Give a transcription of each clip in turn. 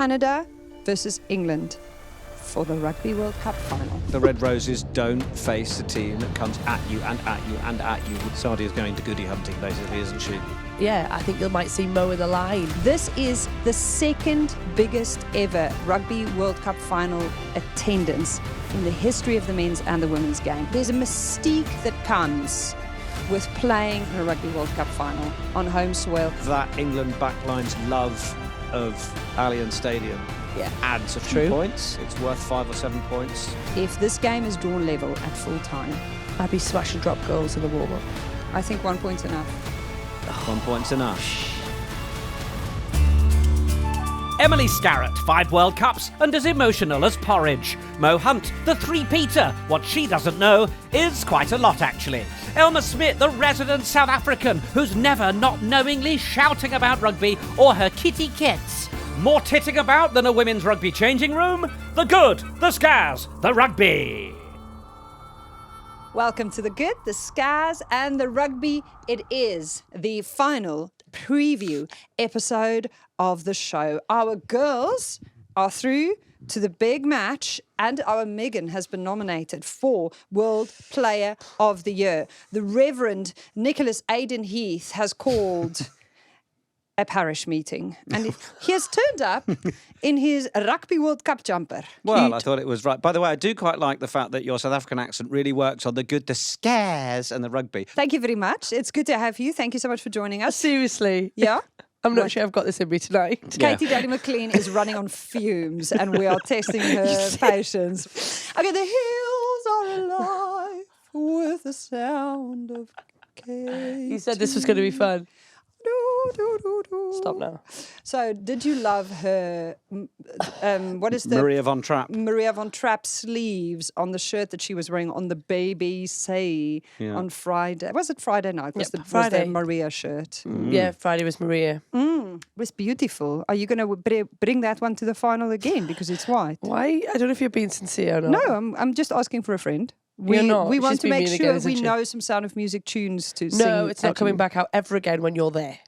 Canada versus England for the Rugby World Cup Final. The Red Roses don't face a team that comes at you and at you and at you. Sardi is going to goodie hunting, basically, isn't she? Yeah, I think you might see Mo in the line. This is the second biggest ever Rugby World Cup Final attendance in the history of the men's and the women's game. There's a mystique that comes with playing in a Rugby World Cup Final on home soil. That England backline's love of Allianz Stadium adds a few points. It's worth 5 or 7 points. If this game is drawn level at full time, I'd be smashing drop goals in the warm-up. I think 1 point's enough. 1 point's enough. Emily Starrett, 5 World Cups and as emotional as porridge. Mo Hunt, the three-peater. What she doesn't know is quite a lot, actually. Elma Smith, the resident South African, who's never not knowingly shouting about rugby or her kitty kits. More titting about than a women's rugby changing room? The good, the Scaz, the rugby. Welcome to the good, the Scaz, and the rugby. It is the final preview episode of the show. Our girls are through to the big match, and our Megan has been nominated for World Player of the Year. The Reverend Nicholas Aidan Heath has called a parish meeting, and he has turned up in his Rugby World Cup jumper. Well, Cute. I thought it was right. By the way, I do quite like the fact that your South African accent really works on the good, the Scaz, and the rugby. Thank you very much. It's good to have you. Thank you so much for joining us. Seriously. Yeah? I'm not sure I've got this in me tonight. Yeah. Katie Daddy McLean is running on fumes, and we are testing her patience. Okay, the hills are alive with the sound of Katie. You said this was going to be fun. Stop now. So, did you love her? What is the Maria von Trapp. Maria von Trapp sleeves on the shirt that she was wearing on the BBC on Friday? Was it Friday night? Was Yep, the Friday. Maria shirt? Yeah, Friday was Maria. It was beautiful. Are you going to bring that one to the final again because it's white? Why? I don't know if you're being sincere or not. No, I'm just asking for a friend. You're not. We She's want to been make mean sure again, isn't we she? know some Sound of Music tunes to sing. No, it's not at coming you. back out ever again when you're there.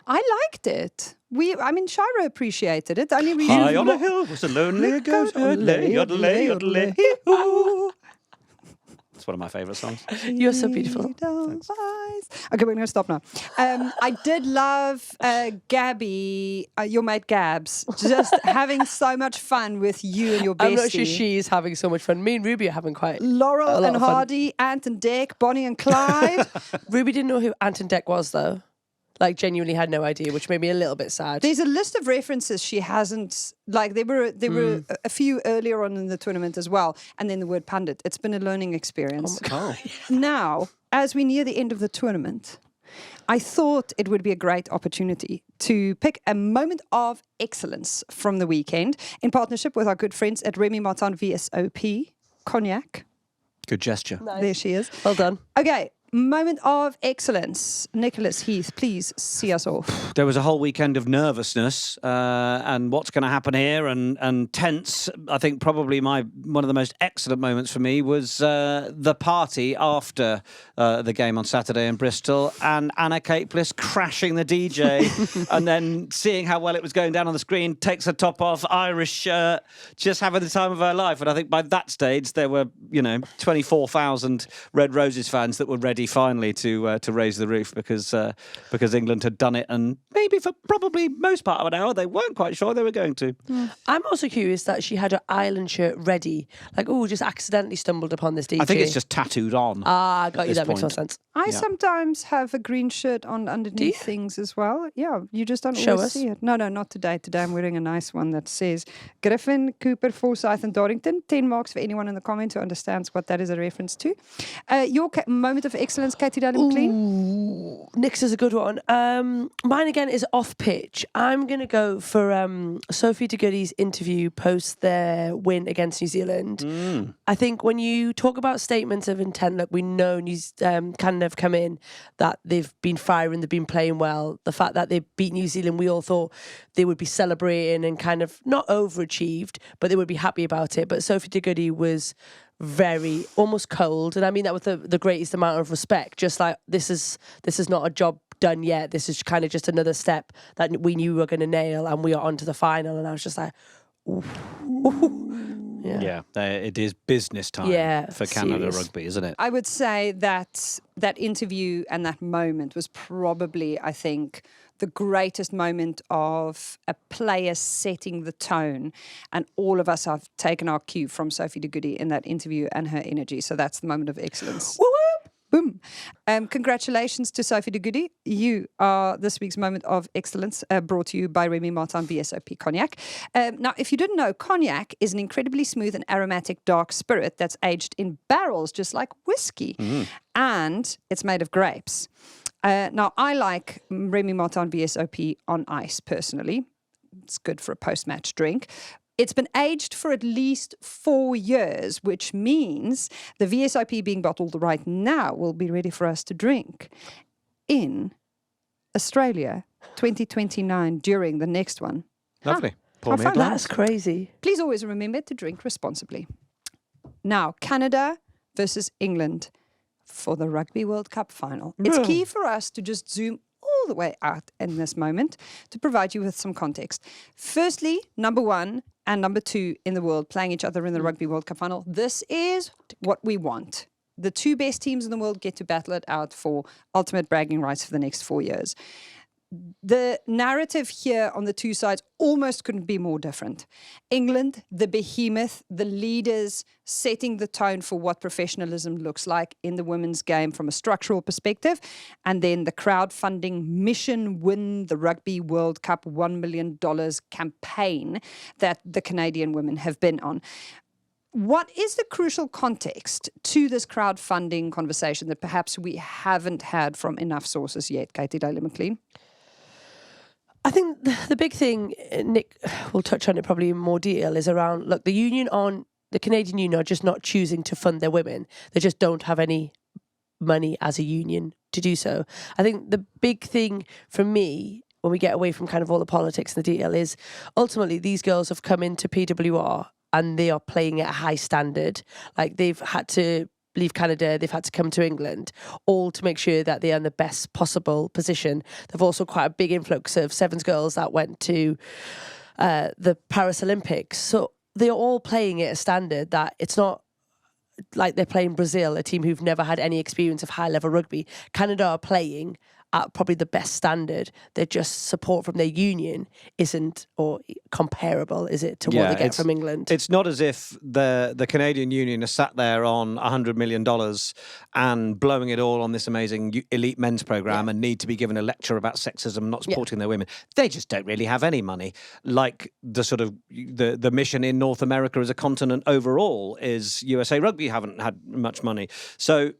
I liked it. Shira appreciated it. Only we High on a hill was a lonely goat. Yodelay, yodelay, yodelay, hee-hoo. It's one of my favourite songs. You're so beautiful. Okay, we're going to stop now. I did love Gabby, your mate Gabs, just having so much fun with you and your bestie. I'm not sure she's having so much fun. Me and Ruby are having quite a Laurel lot and of fun. Hardy, Ant and Dec, Bonnie and Clyde. Ruby didn't know who Ant and Dec was, though. Like, genuinely had no idea, which made me a little bit sad. There's a list of references she hasn't, like there were a few earlier on in the tournament as well, and then the word pundit. It's been a learning experience. Oh. Now, as we near the end of the tournament, I thought it would be a great opportunity to pick a moment of excellence from the weekend in partnership with our good friends at Remy Martin VSOP, Cognac. Good gesture. Nice. There she is. Well done. Okay. Moment of excellence. Nicholas Heath, please see us off. There was a whole weekend of nervousness and what's going to happen here and tense. I think probably one of the most excellent moments for me was the party after the game on Saturday in Bristol and Anna Kate Bliss crashing the DJ and then seeing how well it was going down on the screen, takes her top off, Irish shirt, just having the time of her life. And I think by that stage there were, 24,000 Red Roses fans that were ready finally to raise the roof because England had done it, and maybe for probably most part of an hour they weren't quite sure they were going to. I'm also curious that she had her Ireland shirt ready. Like, just accidentally stumbled upon this DJ. I think it's just tattooed on. I got you. this That makes more point. sense. I sometimes have a green shirt on underneath things as well. Yeah, you just don't Show always us. see it. No, not today. Today I'm wearing a nice one that says Griffin, Cooper, Forsyth and Dorrington. 10 marks for anyone in the comments who understands what that is a reference to. Your moment of excellence, Katie Daly McLean? Ooh, Nick's is a good one. Mine again is off pitch. I'm going to go for Sophie de Goody's interview post their win against New Zealand. I think when you talk about statements of intent, look, we know Canada have come in, that they've been firing, they've been playing well. The fact that they beat New Zealand, we all thought they would be celebrating and kind of not overachieved, but they would be happy about it. But Sophie de Goody was very almost cold, and I mean that with the greatest amount of respect. Just like this is not a job done yet. This is kind of just another step that we knew we were going to nail, and we are on to the final. And I was just like, ooh. Yeah, it is business time for Canada Rugby, isn't it? I would say that that interview and that moment was probably, I think, the greatest moment of a player setting the tone. And all of us have taken our cue from Sophie de Goede in that interview and her energy. So that's the moment of excellence. Woo whoop! Boom. Congratulations to Sophie de Goede. You are this week's moment of excellence, brought to you by Remy Martin VSOP Cognac. Now, if you didn't know, cognac is an incredibly smooth and aromatic dark spirit that's aged in barrels, just like whiskey. And it's made of grapes. Now, I like Remy Martin VSOP on ice, personally. It's good for a post-match drink. It's been aged for at least 4 years, which means the VSOP being bottled right now will be ready for us to drink in Australia 2029 during the next one. Lovely. How fun. That's crazy. Please always remember to drink responsibly. Now, Canada versus England for the Rugby World Cup final. It's key for us to just zoom all the way out in this moment to provide you with some context. Firstly, number 1 and number 2 in the world playing each other in the Rugby World Cup final. This is what we want. The 2 best teams in the world get to battle it out for ultimate bragging rights for the next 4 years. The narrative here on the 2 sides almost couldn't be more different. England, the behemoth, the leaders setting the tone for what professionalism looks like in the women's game from a structural perspective. And then the crowdfunding mission win the Rugby World Cup $1 million campaign that the Canadian women have been on. What is the crucial context to this crowdfunding conversation that perhaps we haven't had from enough sources yet, Katie Daly-McLean? I think the big thing, Nick will touch on it probably in more detail, is around, look, the Canadian Union are just not choosing to fund their women. They just don't have any money as a union to do so. I think the big thing for me, when we get away from kind of all the politics and the detail, is ultimately these girls have come into PWR and they are playing at a high standard. Like, they've had to leave Canada, they've had to come to England, all to make sure that they are in the best possible position. They've also quite a big influx of Sevens girls that went to the Paris Olympics. So they're all playing at a standard that it's not like they're playing Brazil, a team who've never had any experience of high-level rugby. Canada are playing at probably the best standard. Their just support from their union isn't or comparable, is it, to what they get from England? It's not as if the Canadian Union has sat there on $100 million and blowing it all on this amazing elite men's program and need to be given a lecture about sexism, not supporting their women. They just don't really have any money. Like the sort of the mission in North America as a continent overall is USA Rugby haven't had much money. So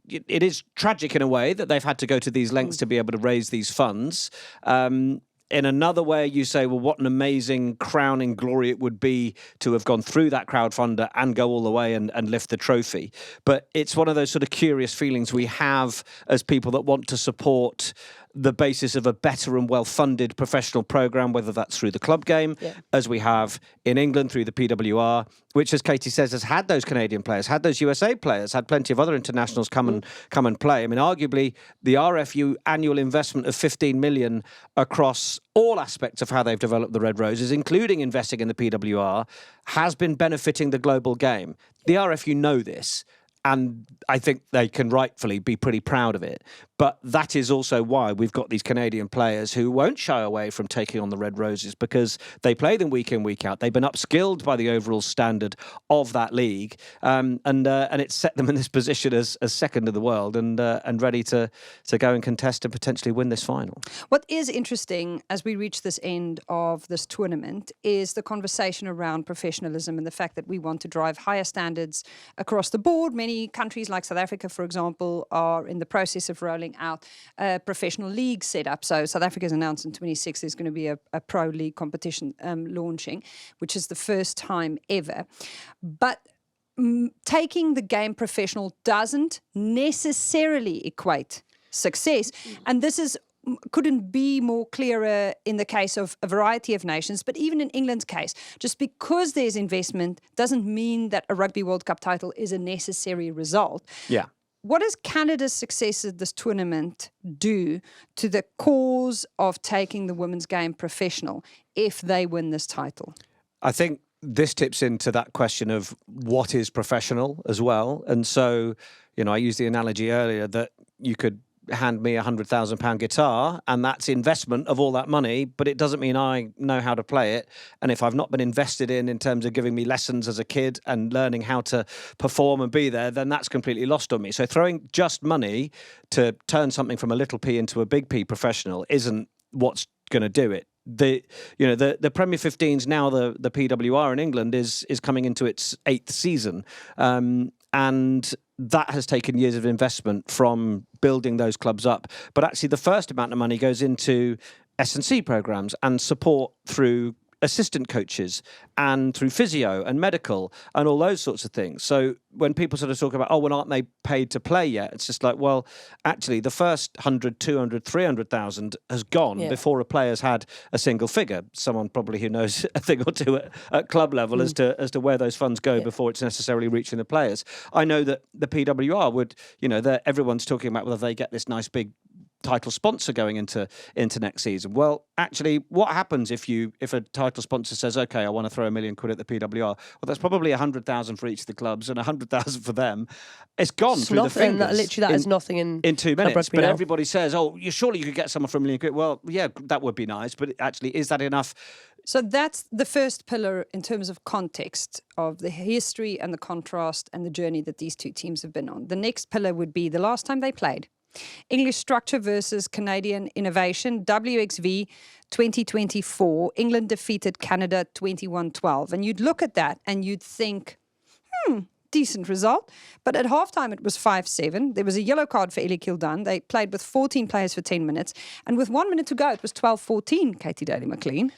it is tragic in a way that they've had to go to these lengths to be able to raise these funds. In another way, you say, well, what an amazing crowning glory it would be to have gone through that crowdfunder and go all the way and lift the trophy. But it's one of those sort of curious feelings we have as people that want to support the basis of a better and well-funded professional programme, whether that's through the club game, as we have in England through the PWR, which, as Katie says, has had those Canadian players, had those USA players, had plenty of other internationals come and play. I mean, arguably, the RFU annual investment of $15 million across all aspects of how they've developed the Red Roses, including investing in the PWR, has been benefiting the global game. The RFU know this. And I think they can rightfully be pretty proud of it. But that is also why we've got these Canadian players who won't shy away from taking on the Red Roses, because they play them week in, week out. They've been upskilled by the overall standard of that league. And it's set them in this position as second in the world and ready to go and contest and potentially win this final. What is interesting as we reach this end of this tournament is the conversation around professionalism and the fact that we want to drive higher standards across the board. Many countries like South Africa, for example, are in the process of rolling out a professional league setup. So South Africa's announced in 26 there's going to be a pro league competition launching, which is the first time ever. But taking the game professional doesn't necessarily equate success. And this couldn't be more clearer in the case of a variety of nations, but even in England's case, just because there's investment doesn't mean that a Rugby World Cup title is a necessary result. Yeah. what does Canada's success at this tournament do to the cause of taking the women's game professional if they win this title? I think this tips into that question of what is professional as well. And so, I used the analogy earlier that you could hand me £100,000 guitar and that's investment of all that money, but it doesn't mean I know how to play it. And if I've not been invested in terms of giving me lessons as a kid and learning how to perform and be there, then that's completely lost on me. So throwing just money to turn something from a little P into a big P professional isn't what's going to do it. The Premier 15s now, the PWR in England is coming into its 8th season, and that has taken years of investment from building those clubs up. But actually, the first amount of money goes into S&C programs and support through assistant coaches and through physio and medical and all those sorts of things. So when people sort of talk about, well, aren't they paid to play yet? It's just like, well, actually the first 100, 200, 300,000 has gone before a player's had a single figure. Someone probably who knows a thing or two at club level as to where those funds go before it's necessarily reaching the players. I know that the PWR would, everyone's talking about whether they get this nice big title sponsor going into next season. Well, actually, what happens if a title sponsor says, okay, I want to throw £1 million at the PWR? Well, that's probably 100,000 for each of the clubs and 100,000 for them. It's gone through the fingers. That is nothing in 2 minutes. But everybody says, surely you could get someone for £1 million. Well, yeah, that would be nice. But actually, is that enough? So that's the first pillar in terms of context of the history and the contrast and the journey that these two teams have been on. The next pillar would be the last time they played. English structure versus Canadian innovation, WXV 2024. England defeated Canada 21-12. And you'd look at that and you'd think, decent result. But at halftime, it was 5-7. There was a yellow card for Ellie Kildun. They played with 14 players for 10 minutes. And with 1 minute to go, it was 12-14, Katie Daly-McLean.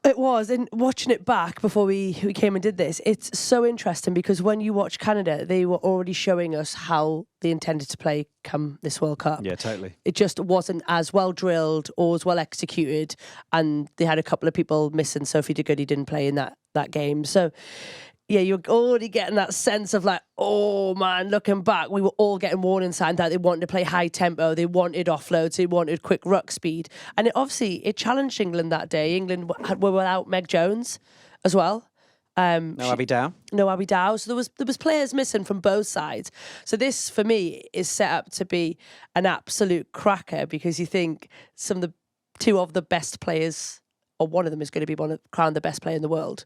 It was, and watching it back before we came and did this, it's so interesting because when you watch Canada, they were already showing us how they intended to play come this World Cup. Yeah, totally. It just wasn't as well drilled or as well executed, and they had a couple of people missing. Sophie de Goody didn't play in that game. So, yeah, you're already getting that sense of like, oh man, looking back, we were all getting warning signs that they wanted to play high tempo, they wanted offloads, they wanted quick ruck speed. And it challenged England that day. England were without Meg Jones as well. No Abby Dow. No Abby Dow. So there was players missing from both sides. So this, for me, is set up to be an absolute cracker because you think two of the best players, or one of them is going to be crowned the best player in the world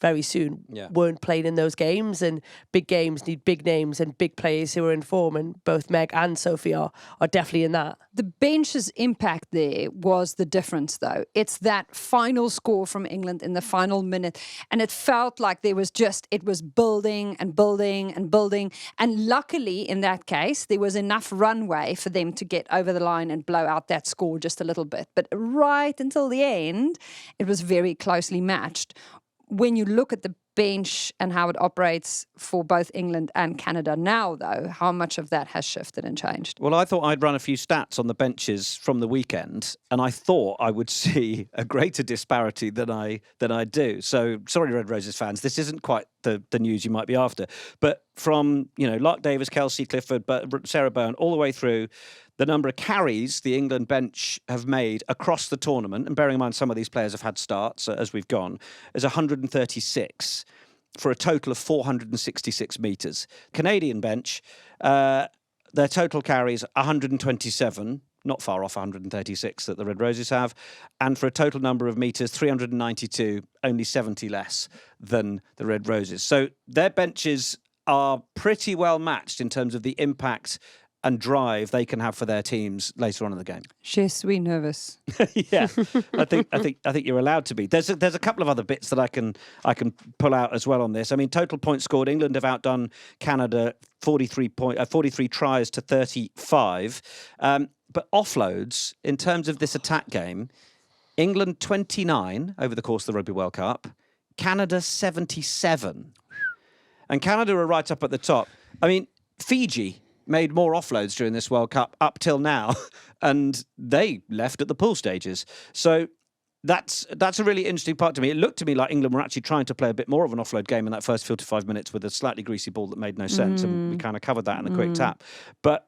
very soon, weren't playing in those games, and big games need big names and big players who are in form, and both Meg and Sophie are definitely in that. The bench's impact there was the difference, though. It's that final score from England in the final minute, and it felt like it was building and building and building, and luckily in that case there was enough runway for them to get over the line and blow out that score just a little bit, but right until the end it was very closely matched. When you look at the bench and how it operates for both England and Canada now, though, how much of that has shifted and changed? Well, I thought I'd run a few stats on the benches from the weekend, and I thought I would see a greater disparity than I do. So, sorry, Red Roses fans, this isn't quite the news you might be after. But from, Lark Davis, Kelsey Clifford, Sarah Bowen, all the way through, the number of carries the England bench have made across the tournament, and bearing in mind some of these players have had starts as we've gone, is 136 for a total of 466 metres. Canadian bench, their total carries 127, not far off 136 that the Red Roses have, and for a total number of metres 392, only 70 less than the Red Roses. So their benches are pretty well matched in terms of the impact and drive they can have for their teams later on in the game. Je suis nervous. Yeah, I think you're allowed to be. There's a couple of other bits that I can pull out as well on this. I mean, total points scored. England have outdone Canada 43 tries to 35. But offloads in terms of this attack game, England 29 over the course of the Rugby World Cup, Canada 77, and Canada are right up at the top. I mean, Fiji made more offloads during this World Cup up till now, and they left at the pool stages. So that's a really interesting part to me. It looked to me like England were actually trying to play a bit more of an offload game in that first 45 minutes with a slightly greasy ball that made no sense, and we kind of covered that in the quick tap. But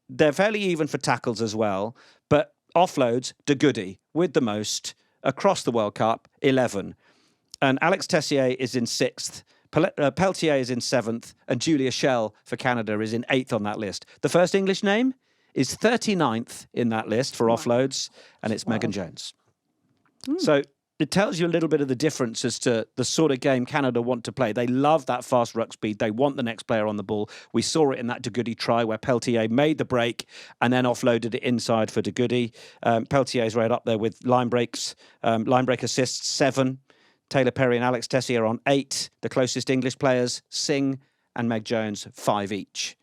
they're fairly even for tackles as well. But offloads, de Goody with the most across the World Cup, 11. And Alex Tessier is in 6th. Peltier is in 7th, and Julia Schell for Canada is in 8th on that list. The first English name is 39th in that list for offloads, and it's Megan Jones. So it tells you a little bit of the difference as to the sort of game Canada want to play. They love that fast ruck speed. They want the next player on the ball. We saw it in that de Goody try where Peltier made the break and then offloaded it inside for de Goody. Peltier's right up there with line breaks. Line break assists, 7. Taylor Perry and Alex Tessier on 8. The closest English players, Singh and Meg Jones, 5 each.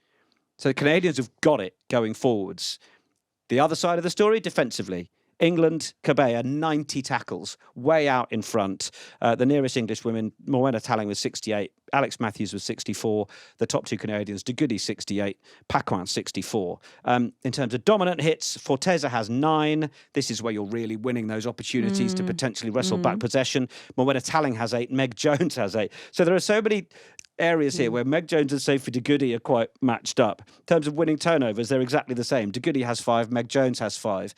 So the Canadians have got it going forwards. The other side of the story, defensively. England, Cabea, 90 tackles, way out in front. The nearest English women, Morwenna Talling was 68, Alex Matthews was 64. The top 2 Canadians, de Goody 68, Paquin 64. In terms of dominant hits, Forteza has 9. This is where you're really winning those opportunities to potentially wrestle back possession. Morwenna Talling has 8, Meg Jones has 8. So there are so many areas here where Meg Jones and Sophie de Goody are quite matched up. In terms of winning turnovers, they're exactly the same. De Goody has 5, Meg Jones has 5.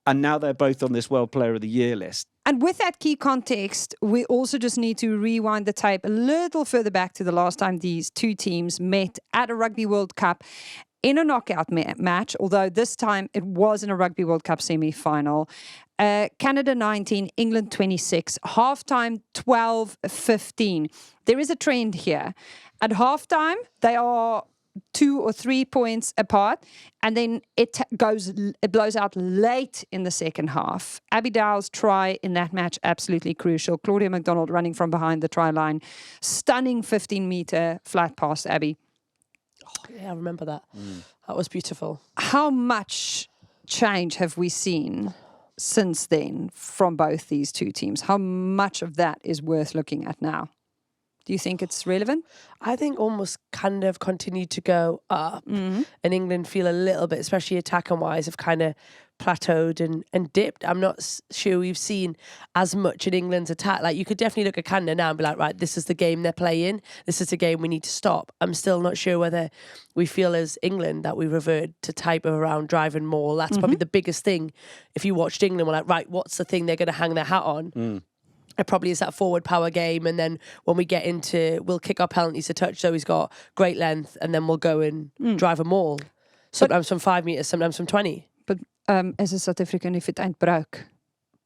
And now they're both on this World Player of the Year list. And with that key context, we also just need to rewind the tape a little further back to the last time these two teams met at a Rugby World Cup in a knockout match, although this time it was in a Rugby World Cup semi-final. Canada 19, England 26, halftime 12-15. There is a trend here. At halftime, they are 2 or 3 points apart, and then it blows out late in the second half. Abby Dow's try in that match, absolutely crucial. Claudia McDonald running from behind the try line, stunning 15-meter flat pass, Abby. Oh, yeah, I remember that. That was beautiful. How much change have we seen since then from both these two teams? How much of that is worth looking at now? Do you think it's relevant? I think almost kind of continued to go up, and England feel a little bit, especially attacking wise, have kind of plateaued and dipped. I'm not sure we've seen as much in England's attack. Like, you could definitely look at Canada now and be like, right, this is the game they're playing. This is the game we need to stop. I'm still not sure whether we feel as England that we revert to type of around driving more. That's probably the biggest thing. If you watched England, we're like, right, what's the thing they're going to hang their hat on? It probably is that forward power game, and then when we get into, we'll kick our penalties to touch, so he's got great length, and then we'll go and drive a maul. Sometimes from 5 meters, sometimes from 20. But as a South African, if it ain't broke,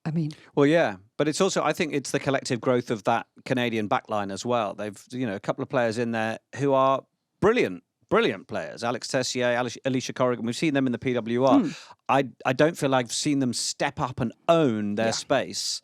I mean... Well, yeah, but it's also, I think it's the collective growth of that Canadian backline as well. They've, a couple of players in there who are brilliant players. Alex Tessier, Alicia Corrigan, we've seen them in the PWR. I don't feel like I've seen them step up and own their space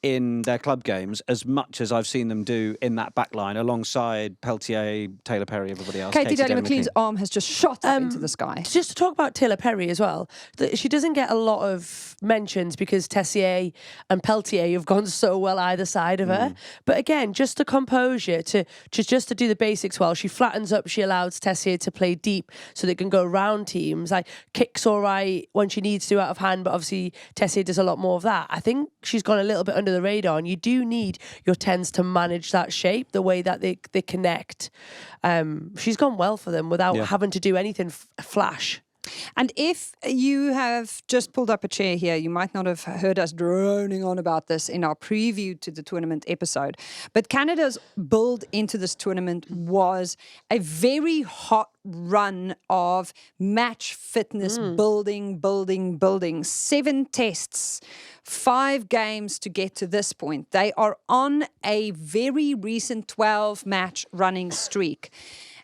in their club games as much as I've seen them do in that back line alongside Peltier, Taylor Perry, everybody else. Katie Daly McLean's arm has just shot up into the sky. Just to talk about Taylor Perry as well, she doesn't get a lot of mentions because Tessier and Peltier have gone so well either side of her. But again, just the composure to do the basics well. She flattens up, she allows Tessier to play deep so they can go around teams. Like, kicks all right when she needs to out of hand, but obviously Tessier does a lot more of that. I think she's gone a little bit under the radar, and you do need your 10s to manage that shape, the way that they connect. She's gone well for them without having to do anything flash. And if you have just pulled up a chair here, you might not have heard us droning on about this in our preview to the tournament episode. But Canada's build into this tournament was a very hot run of match fitness, building. 7 tests, 5 games to get to this point. They are on a very recent 12-match running streak.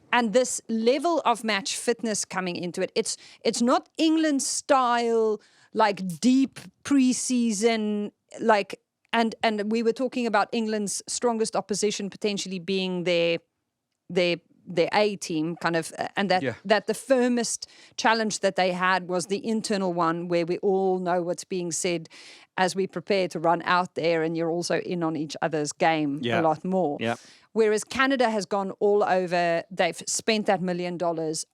And this level of match fitness coming into it, it's not England style, like deep preseason, like, and we were talking about England's strongest opposition potentially being their A team, kind of, and that the firmest challenge that they had was the internal one, where we all know what's being said as we prepare to run out there, and you're also in on each other's game a lot more. Yeah. Whereas Canada has gone all over, they've spent that $1 million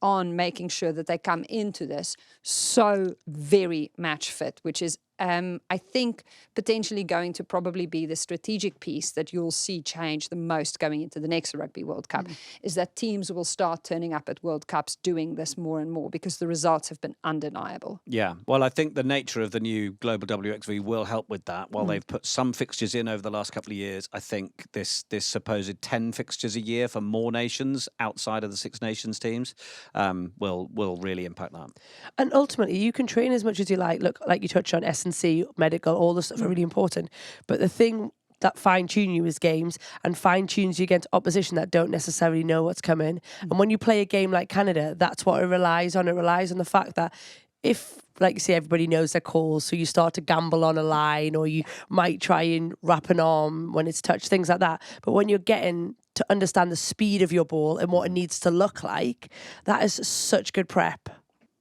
on making sure that they come into this so very match fit, which is I think potentially going to probably be the strategic piece that you'll see change the most going into the next Rugby World Cup is that teams will start turning up at World Cups doing this more and more because the results have been undeniable. Yeah, well, I think the nature of the new global WXV will help with that. While they've put some fixtures in over the last couple of years, I think this supposed 10 fixtures a year for more nations outside of the Six Nations teams will really impact that. And ultimately, you can train as much as you like. Look, like you touched on, S&C, medical, all the stuff are really important. But the thing that fine-tune you is games and fine-tunes you against opposition that don't necessarily know what's coming. And when you play a game like Canada, that's what it relies on. It relies on the fact that if, like you say, everybody knows their calls, so you start to gamble on a line or you might try and wrap an arm when it's touched, things like that. But when you're getting to understand the speed of your ball and what it needs to look like, that is such good prep.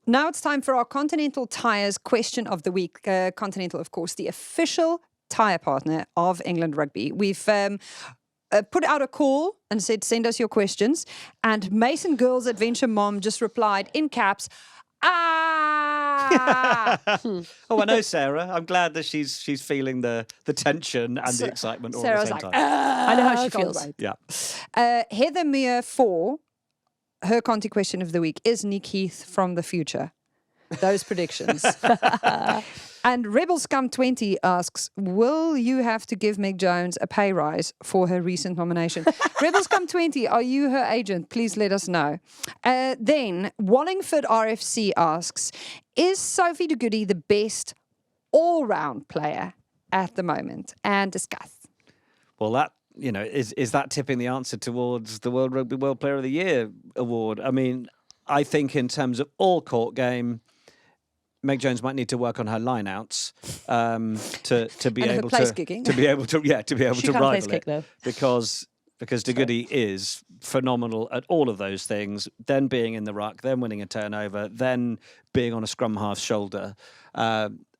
Now it's time for our Continental Tyres question of the week. Continental, of course, the official tyre partner of England Rugby. We've put out a call and said, send us your questions. And Mason Girls Adventure Mom just replied in caps, ah! Oh, I know, Sarah. I'm glad that she's feeling the tension and the excitement all at the same time. I know how she feels. Wait. Yeah. Heather Muir 4, her Conti question of the week, is Nick Heath from the future? Those predictions. And Rebel Scum 20 asks, will you have to give Meg Jones a pay rise for her recent nomination? Rebel Scum 20, are you her agent? Please let us know. Then Wallingford RFC asks, is Sophie de Goody the best all-round player at the moment? And discuss. Well, that, is that tipping the answer towards the World Rugby World Player of the Year award? I mean, I think in terms of all court game, Meg Jones might need to work on her lineouts to be able to rival kick, though. because de Goody is phenomenal at all of those things. Then being in the ruck, then winning a turnover, then being on a scrum half shoulder.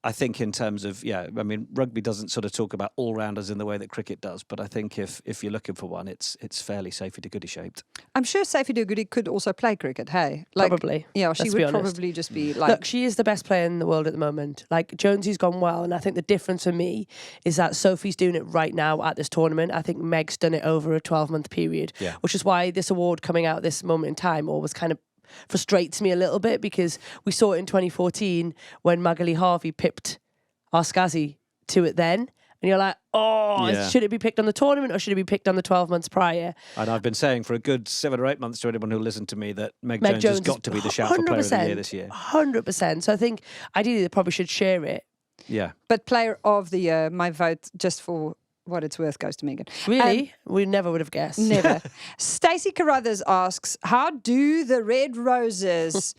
I think in terms of, rugby doesn't sort of talk about all-rounders in the way that cricket does, but I think if you're looking for one, it's fairly Sophie de Goody shaped. I'm sure Sophie de Goody could also play cricket, hey? Probably. Yeah, she would probably just be like... Look, she is the best player in the world at the moment. Like, Jonesy's gone well, and I think the difference for me is that Sophie's doing it right now at this tournament. I think Meg's done it over a 12-month period, which is why this award coming out this moment in time always kind of frustrates me a little bit, because we saw it in 2014 when Magali Harvey pipped our Scazzy to it then. And you're like, should it be picked on the tournament or should it be picked on the 12 months prior? And I've been saying for a good 7 or 8 months to anyone who listened to me that Meg Jones has got to be the shout for Player of the Year this year. 100%. So I think ideally they probably should share it. Yeah. But Player of the Year, my vote, just for what it's worth, goes to Megan. Really? We never would have guessed. Never. Stacey Carruthers asks, how do the Red Roses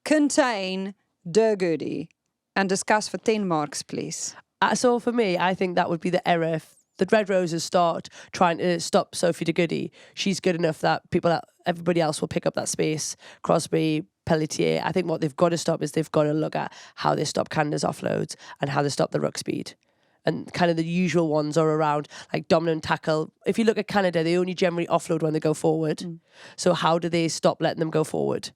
contain de Goody? And discuss for 10 marks, please. So for me, I think that would be the error. If the Red Roses start trying to stop Sophie de Goody, she's good enough that everybody else will pick up that space. Crosby, Pelletier. I think what they've got to stop is they've got to look at how they stop Canada's offloads and how they stop the ruck speed. And kind of the usual ones are around like dominant tackle. If you look at Canada, they only generally offload when they go forward. So how do they stop letting them go forward?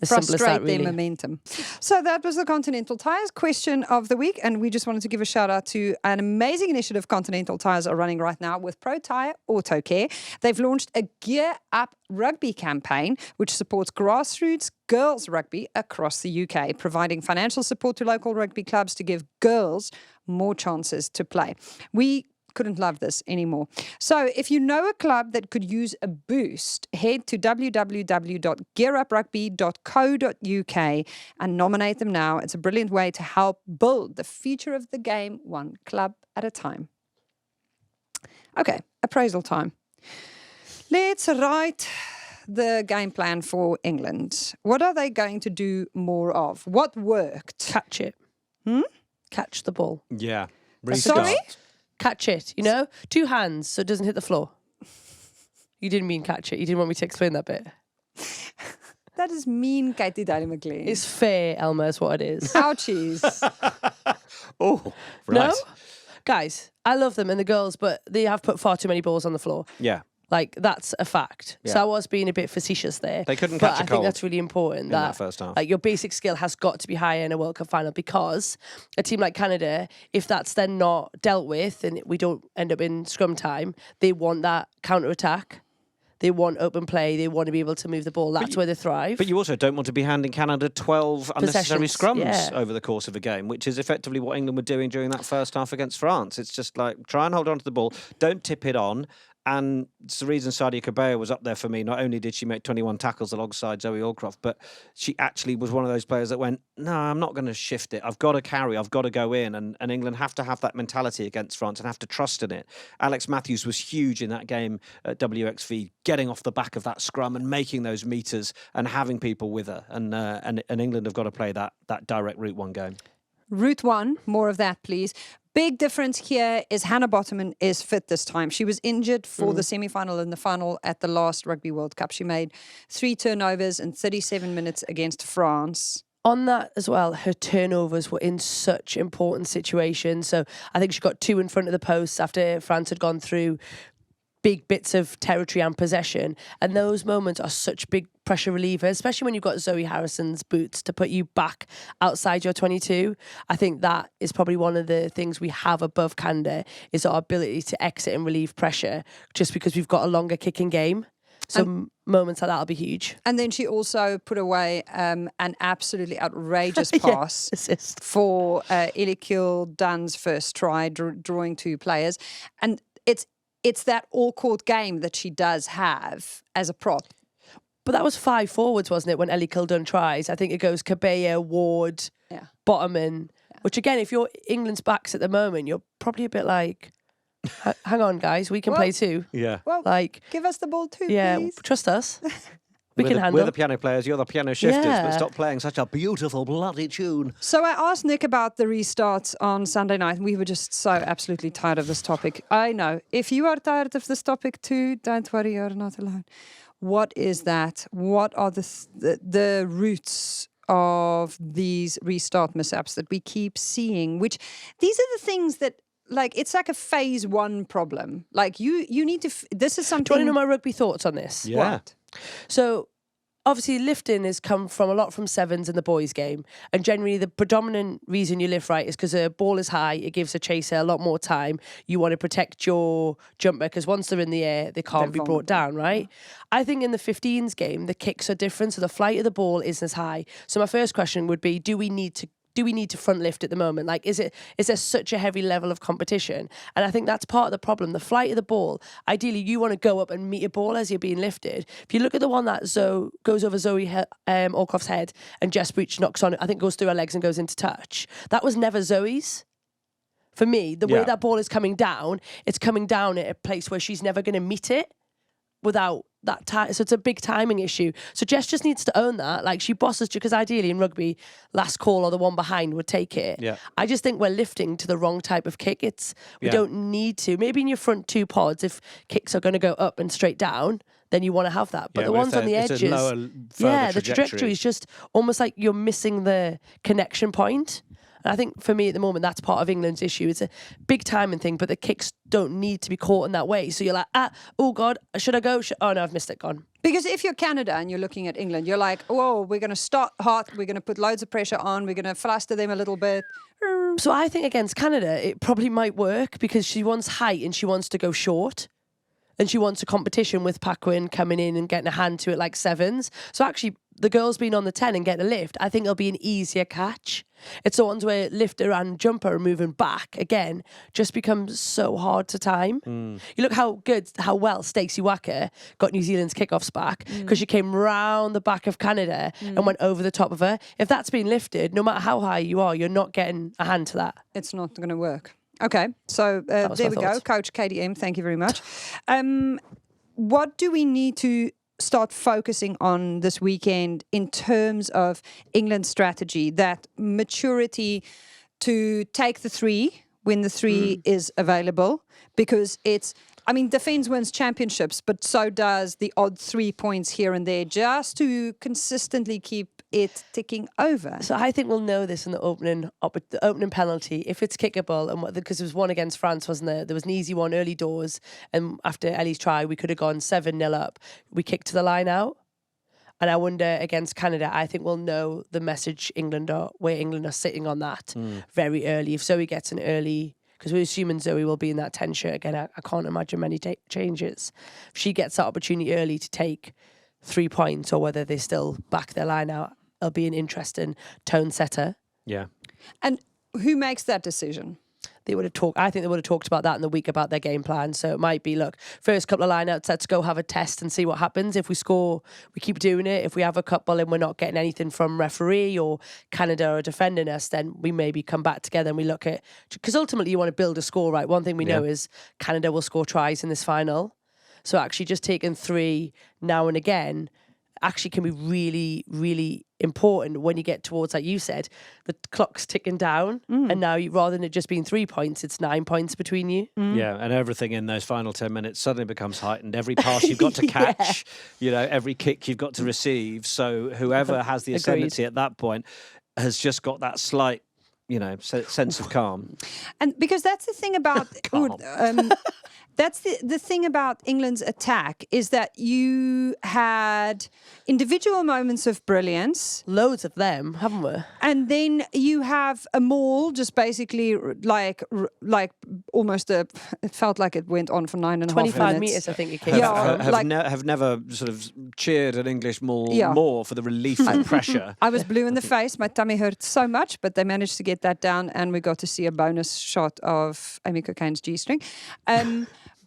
Frustrate their momentum. So that was the Continental Tyres question of the week, and we just wanted to give a shout out to an amazing initiative Continental Tyres are running right now with Pro Tyre Auto Care. They've launched a Gear Up Rugby campaign which supports grassroots girls rugby across the UK, providing financial support to local rugby clubs to give girls more chances to play. We couldn't love this anymore. So if you know a club that could use a boost, head to www.gearuprugby.co.uk and nominate them now. It's a brilliant way to help build the future of the game one club at a time. Okay, appraisal time. Let's write the game plan for England. What are they going to do more of? What worked? Catch it. Catch the ball. Yeah. Sorry? Catch it, 2 hands so it doesn't hit the floor. You didn't mean catch it. You didn't want me to explain that bit. That is mean, Katie Daly McLean. It's fair, Elma, is what it is. Ouchies. Oh, right. No? Guys, I love them and the girls, but they have put far too many balls on the floor. Yeah. Like, that's a fact. Yeah. So I was being a bit facetious there. They couldn't but catch a I think cold that's really important in that first half. like, your basic skill has got to be higher in a World Cup final, because a team like Canada, if that's then not dealt with and we don't end up in scrum time, they want that counter-attack. They want open play. They want to be able to move the ball. That's where they thrive. But you also don't want to be handing Canada 12 unnecessary scrums yeah. over the course of a game, which is effectively what England were doing during that first half against France. It's just like, try and hold on to the ball, don't tip it on. And it's the reason Sadia Kabea was up there for me. Not only did she make 21 tackles alongside Zoe Aldcroft, but she actually was one of those players that went, no, I'm not going to shift it. I've got to carry. I've got to go in. And England have to have that mentality against France and have to trust in it. Alex Matthews was huge in that game at WXV, getting off the back of that scrum and making those meters and having people with her. And England have got to play that direct route one game. Route 1, more of that, please. Big difference here is Hannah Bottoman is fit this time. She was injured for the semi-final and the final at the last Rugby World Cup. She made 3 turnovers in 37 minutes against France. On that as well, her turnovers were in such important situations. So I think she got 2 in front of the posts after France had gone through big bits of territory and possession. And those moments are such big pressure relievers, especially when you've got Zoe Harrison's boots to put you back outside your 22. I think that is probably one of the things we have above Canada, is our ability to exit and relieve pressure, just because we've got a longer kicking game. So moments like that will be huge. And then she also put away an absolutely outrageous pass assist for Elikiel Dunn's first try, drawing 2 players. And it's that all-court game that she does have as a prop. But that was 5 forwards, wasn't it, when Ellie Kildun tries? I think it goes Kabea, Ward, Bottoman, which again, if you're England's backs at the moment, you're probably a bit like, hang on, guys, we can play too. Yeah. Well, like, give us the ball too, please. Trust us. We can handle. We're the piano players, you're the piano shifters, Yeah. but stop playing such a beautiful bloody tune. So I asked Nick about the restarts on Sunday night, and we were just so absolutely tired of this topic. I know. If you are tired of this topic too, don't worry, you're not alone. What is that? What are the roots of these restart mishaps that we keep seeing? Which these are the things that, like, it's like a phase 1 problem. Like, you need to. This is something. Do you want to know my rugby thoughts on this? Yeah. What? So, obviously, lifting has come from a lot from sevens in the boys' game. And generally, the predominant reason you lift right is because a ball is high. It gives a chaser a lot more time. You want to protect your jumper, because once they're in the air, they can't be brought down, right? I think in the 15s game, the kicks are different. So the flight of the ball isn't as high. So my first question would be, do we need to front lift at the moment? Like, is there such a heavy level of competition? And I think that's part of the problem. The flight of the ball, ideally you want to go up and meet a ball as you're being lifted. If you look at the one that goes over Zoe Aldcroft's head and Jess Breach knocks on it, I think goes through her legs and goes into touch. That was never Zoe's. For me, the way that ball is coming down, it's coming down at a place where she's never going to meet it without that time. So it's a big timing issue. So Jess just needs to own that. Like, she bosses, because ideally in rugby, last call or the one behind would take it. Yeah. I just think we're lifting to the wrong type of kick. We don't need to. Maybe in your front 2 pods, if kicks are going to go up and straight down, then you want to have that. But the ones on the edges, the trajectory is just almost like you're missing the connection point. And I think for me at the moment, that's part of England's issue. It's a big timing thing, but the kicks don't need to be caught in that way. So you're like, oh God, should I go? Oh no, I've missed it, gone. Because if you're Canada and you're looking at England, you're like, whoa, we're going to start hot. We're going to put loads of pressure on. We're going to fluster them a little bit. So I think against Canada, it probably might work, because she wants height and she wants to go short. And she wants a competition with Paquin coming in and getting a hand to it like sevens. So actually, the girls being on the 10 and getting a lift, I think it'll be an easier catch. It's the ones where lifter and jumper are moving back, again, just becomes so hard to time. You look how well Stacey Wacker got New Zealand's kickoffs back, because she came round the back of Canada and went over the top of her. If that's been lifted, no matter how high you are, you're not getting a hand to that. It's not going to work. Okay, so there we go. Coach KDM, thank you very much. What do we need to start focusing on this weekend in terms of England's strategy, that maturity to take the 3 when the 3 is available? Because defence wins championships, but so does the odd 3 points here and there, just to consistently keep it ticking over? So I think we'll know this in the opening penalty if it's kickable, and because there was one against France, wasn't there? There was an easy one early doors, and after Ellie's try, we could have gone 7-0 up. We kicked to the line out, and I wonder against Canada, I think we'll know the message where England are sitting on that very early. If Zoe gets an early, because we're assuming Zoe will be in that 10 shirt again. I can't imagine many changes. If she gets that opportunity early to take 3 points, or whether they still back their line out, it'll be an interesting tone setter. Yeah. And who makes that decision? I think they would have talked about that in the week about their game plan. So it might be, look, first couple of lineouts, let's go have a test and see what happens. If we score, we keep doing it. If we have a couple and we're not getting anything from referee or Canada are defending us, then we maybe come back together and we look at, because ultimately you want to build a score, right? One thing we know is Canada will score tries in this final. So actually just taking 3 now and again actually can be really, really important when you get towards, like you said, the clock's ticking down, and now rather than it just being 3 points, it's 9 points between you. Yeah, and everything in those final 10 minutes suddenly becomes heightened. Every pass you've got to catch, every kick you've got to receive. So whoever has the ascendancy at that point has just got that slight, sense of calm. And because that's the thing about that's the thing about England's attack, is that you had individual moments of brilliance. Loads of them, haven't we? And then you have a maul, just basically like almost it felt like it went on for 9.5 minutes. 25 metres, I think it came out. Have never sort of cheered an English maul more for the relief and pressure. I was blue in the face. My tummy hurt so much, but they managed to get that down, and we got to see a bonus shot of Amy Cocaine's G-string.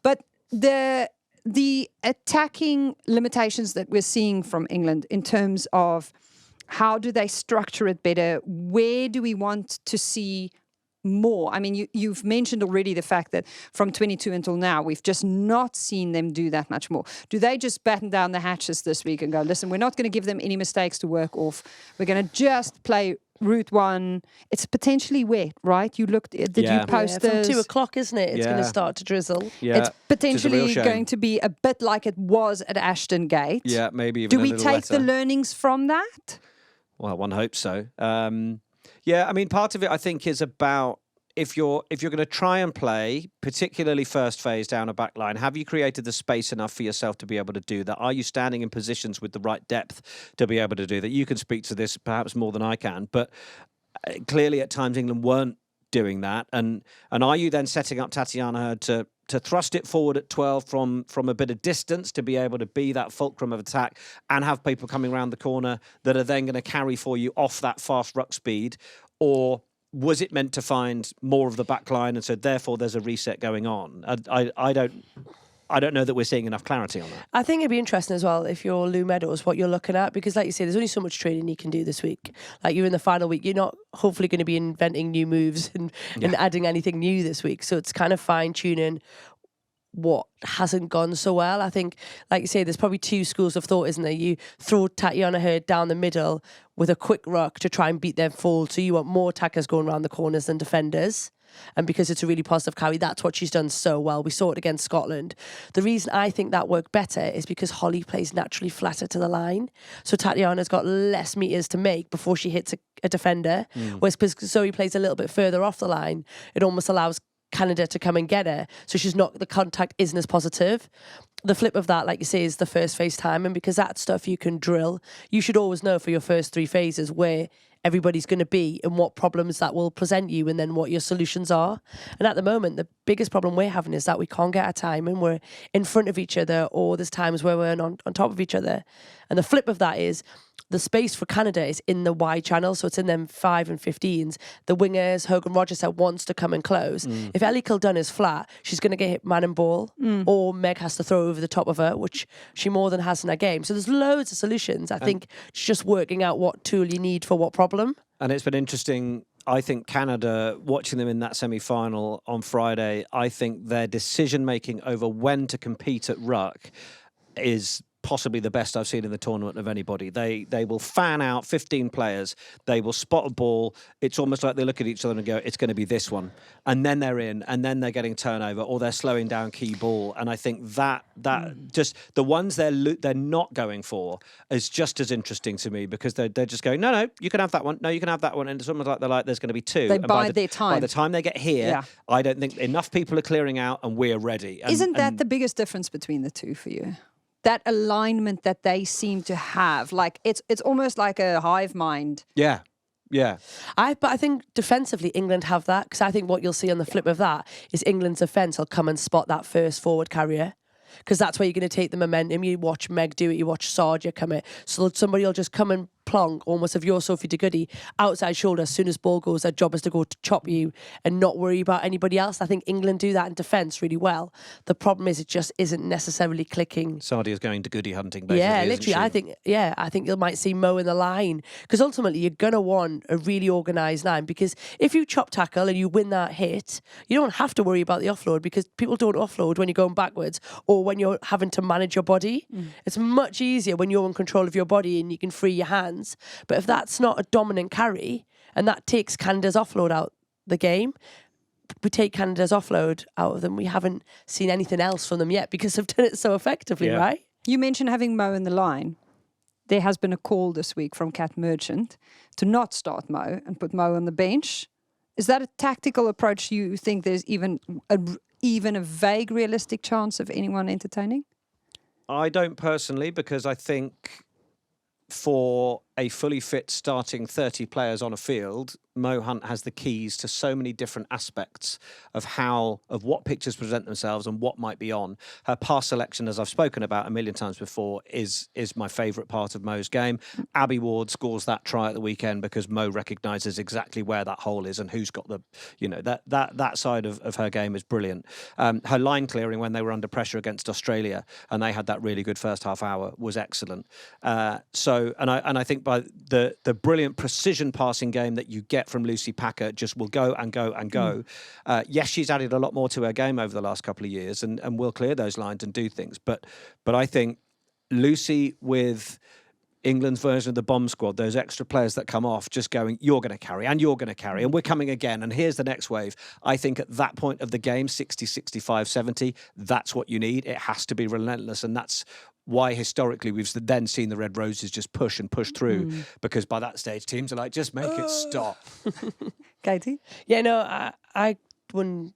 But the attacking limitations that we're seeing from England in terms of how do they structure it better, where do we want to see more? I mean, you've mentioned already the fact that from 22 until now, we've just not seen them do that much more. Do they just batten down the hatches this week and go, listen, we're not going to give them any mistakes to work off. We're going to just play Route 1. It's potentially wet, right? You looked, did you post from 2 o'clock, isn't it? It's going to start to drizzle. Yeah, it's potentially going to be a bit like it was at Ashton Gate. Yeah, maybe even Do we take the learnings from that? Well, one hopes so. Yeah, I mean, part of it, I think, is about if you're going to try and play, particularly first phase down a back line, have you created the space enough for yourself to be able to do that? Are you standing in positions with the right depth to be able to do that? You can speak to this perhaps more than I can, but clearly at times England weren't doing that. And are you then setting up Tatiana Hurd to thrust it forward at 12 from a bit of distance to be able to be that fulcrum of attack and have people coming around the corner that are then going to carry for you off that fast ruck speed? Or was it meant to find more of the back line, and so therefore there's a reset going on? I don't know that we're seeing enough clarity on that. I think it'd be interesting as well if you're Lou Meadows, what you're looking at, because like you say, there's only so much training you can do this week. Like you're in the final week, you're not hopefully going to be inventing new moves and adding anything new this week. So it's kind of fine-tuning what hasn't gone so well. I think, like you say, there's probably 2 schools of thought, isn't there? You throw Tatiana Hurd down the middle with a quick ruck to try and beat them full, so you want more attackers going around the corners than defenders. And because it's a really positive carry, that's what she's done so well. We saw it against Scotland. The reason I think that worked better is because Holly plays naturally flatter to the line. So Tatiana's got less metres to make before she hits a defender. Whereas because Zoe plays a little bit further off the line, it almost allows Canada to come and get her, so the contact isn't as positive. The flip of that, like you say, is the first phase time, and because that's stuff you can drill, you should always know for your first 3 phases where everybody's going to be and what problems that will present you, and then what your solutions are. And at the moment, the biggest problem we're having is that we can't get our time, and we're in front of each other, or there's times where we're on top of each other. And the flip of that is the space for Canada is in the wide channel, so it's in them 5 and 15s. The wingers, Hogan Rogers said, wants to come and close. If Ellie Kildun is flat, she's going to get hit man and ball, or Meg has to throw over the top of her, which she more than has in her game. So there's loads of solutions. I think it's just working out what tool you need for what problem. And it's been interesting. I think Canada, watching them in that semi-final on Friday, I think their decision-making over when to compete at ruck is possibly the best I've seen in the tournament of anybody. They will fan out 15 players. They will spot a ball. It's almost like they look at each other and go, it's going to be this one. And then they're in, and then they're getting turnover, or they're slowing down key ball. And I think that just the ones they're not going for is just as interesting to me, because they're just going, no, you can have that one. No, you can have that one. And it's almost like there's going to be two. They and bide their time. By the time they get here, I don't think enough people are clearing out and we're ready. Isn't that the biggest difference between the two for you? That alignment that they seem to have, like it's almost like a hive mind. Yeah. But I think defensively England have that, because I think what you'll see on the flip of that is England's defence will come and spot that first forward carrier, because that's where you're going to take the momentum. You watch Meg do it, you watch Sarja come in, so somebody will just come and plonk, almost of your Sophie de Goody, outside shoulder. As soon as ball goes, their job is to go to chop you and not worry about anybody else. I think England do that in defence really well. The problem is it just isn't necessarily clicking. Sardia's going to Goody hunting, basically. Yeah, literally. I think you might see Mo in the line, because ultimately you're going to want a really organised line, because if you chop tackle and you win that hit, you don't have to worry about the offload, because people don't offload when you're going backwards or when you're having to manage your body. It's much easier when you're in control of your body and you can free your hands. But if that's not a dominant carry, and that takes Canada's offload out the game, we take Canada's offload out of them, we haven't seen anything else from them yet, because they've done it so effectively, right? You mentioned having Mo in the line. There has been a call this week from Cat Merchant to not start Mo and put Mo on the bench. Is that a tactical approach you think there's even a vague realistic chance of anyone entertaining? I don't personally, because I think for a fully fit starting 30 players on a field, Mo Hunt has the keys to so many different aspects of what pictures present themselves and what might be on. Her pass selection, as I've spoken about a million times before, is my favourite part of Mo's game. Abby Ward scores that try at the weekend because Mo recognises exactly where that hole is and who's got that side of her game is brilliant. Her line clearing when they were under pressure against Australia and they had that really good first half hour was excellent. I think by the brilliant precision passing game that you get from Lucy Packer just will go and go and go. Yes, she's added a lot more to her game over the last couple of years and will clear those lines and do things. But I think Lucy, with England's version of the bomb squad, those extra players that come off just going, you're going to carry and you're going to carry and we're coming again and here's the next wave. I think at that point of the game, 60, 65, 70, that's what you need. It has to be relentless, and that's why historically we've then seen the Red Roses just push and push through, because by that stage teams are like, just make it stop. Katie? Yeah, no, I wouldn't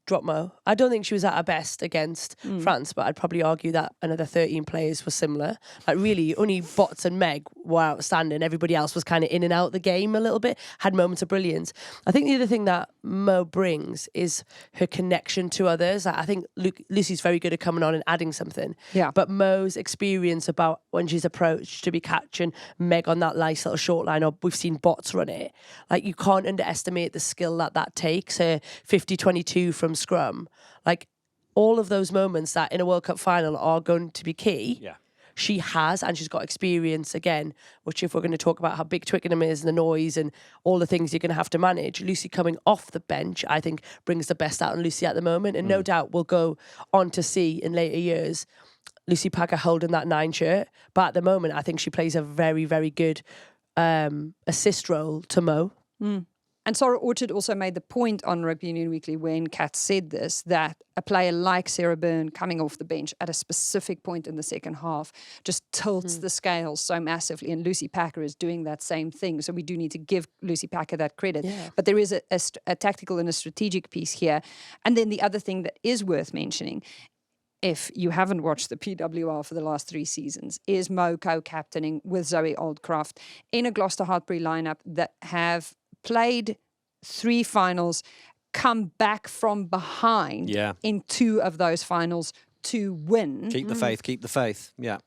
drop Mo. I don't think she was at her best against France, but I'd probably argue that another 13 players were similar. Like really, only Bots and Meg were outstanding. Everybody else was kind of in and out the game a little bit, had moments of brilliance. I think the other thing that Mo brings is her connection to others. I think Lucy's very good at coming on and adding something. Yeah. But Mo's experience about when she's approached to be catching Meg on that nice little short line, or we've seen Bots run it. Like, you can't underestimate the skill that takes. Her 50-22 from scrum, like all of those moments that in a World Cup final are going to be key. Yeah. She has, and she's got experience again, which if we're going to talk about how big Twickenham is and the noise and all the things you're going to have to manage, Lucy coming off the bench, I think brings the best out in Lucy at the moment, and no doubt we'll go on to see in later years Lucy Packer holding that 9 shirt, but at the moment I think she plays a very, very good assist role to Mo. And Sarah Orchard also made the point on Rugby Union Weekly when Kat said this, that a player like Sarah Byrne coming off the bench at a specific point in the second half just tilts the scales so massively. And Lucy Packer is doing that same thing. So we do need to give Lucy Packer that credit. Yeah. But there is a tactical and a strategic piece here. And then the other thing that is worth mentioning, if you haven't watched the PWR for the last 3 seasons, is Mo co-captaining with Zoe Oldcroft in a Gloucester Hartbury lineup that have played 3 finals, come back from behind in 2 of those finals to win. Keep the faith, keep the faith. Yeah.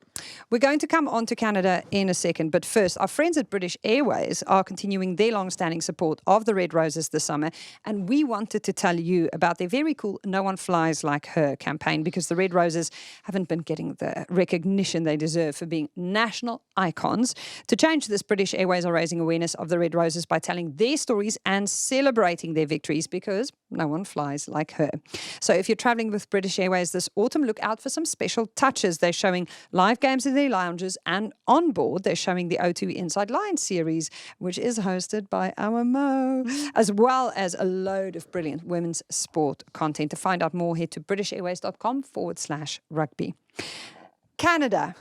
We're going to come on to Canada in a second, but first, our friends at British Airways are continuing their long-standing support of the Red Roses this summer, and we wanted to tell you about their very cool No One Flies Like Her campaign, because the Red Roses haven't been getting the recognition they deserve for being national icons. To change this, British Airways are raising awareness of the Red Roses by telling their stories and celebrating their victories, because no one flies like her. So if you're traveling with British Airways this autumn, look out for some special touches. They're showing live game games in their lounges, and on board they're showing the O2 Inside Line series, which is hosted by our Mo, as well as a load of brilliant women's sport content. To find out more, head to britishairways.com/rugby. Canada.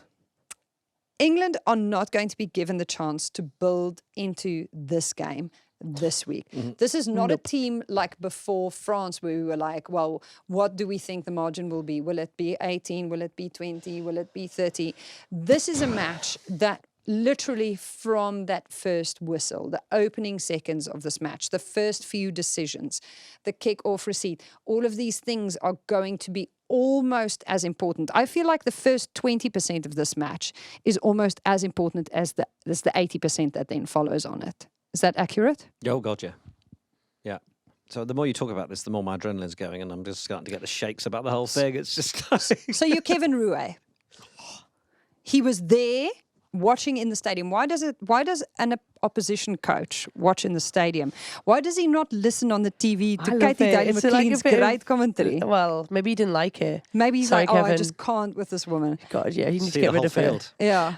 England are not going to be given the chance to build into this game this week. This is not a team like before France, where we were like, well, what do we think the margin will be? Will it be 18? Will it be 20? Will it be 30? This is a match that literally from that first whistle, the opening seconds of this match, the first few decisions, the kick-off receipt, all of these things are going to be almost as important. I feel like the first 20% of this match is almost as important as the 80% that then follows on it. Is that accurate? Oh, God, yeah. Yeah. So the more you talk about this, the more my adrenaline's going, and I'm just starting to get the shakes about the whole thing. It's just like... So you're Kevin Rouet. He was there watching in the stadium. Why does an opposition coach watch in the stadium? Why does he not listen on the TV to Katie Daly McLean's great commentary? Well, maybe he didn't like her. Maybe he's Sorry, like, Kevin. I just can't with this woman. God, yeah, he needs to See get the rid whole of her. field. Yeah.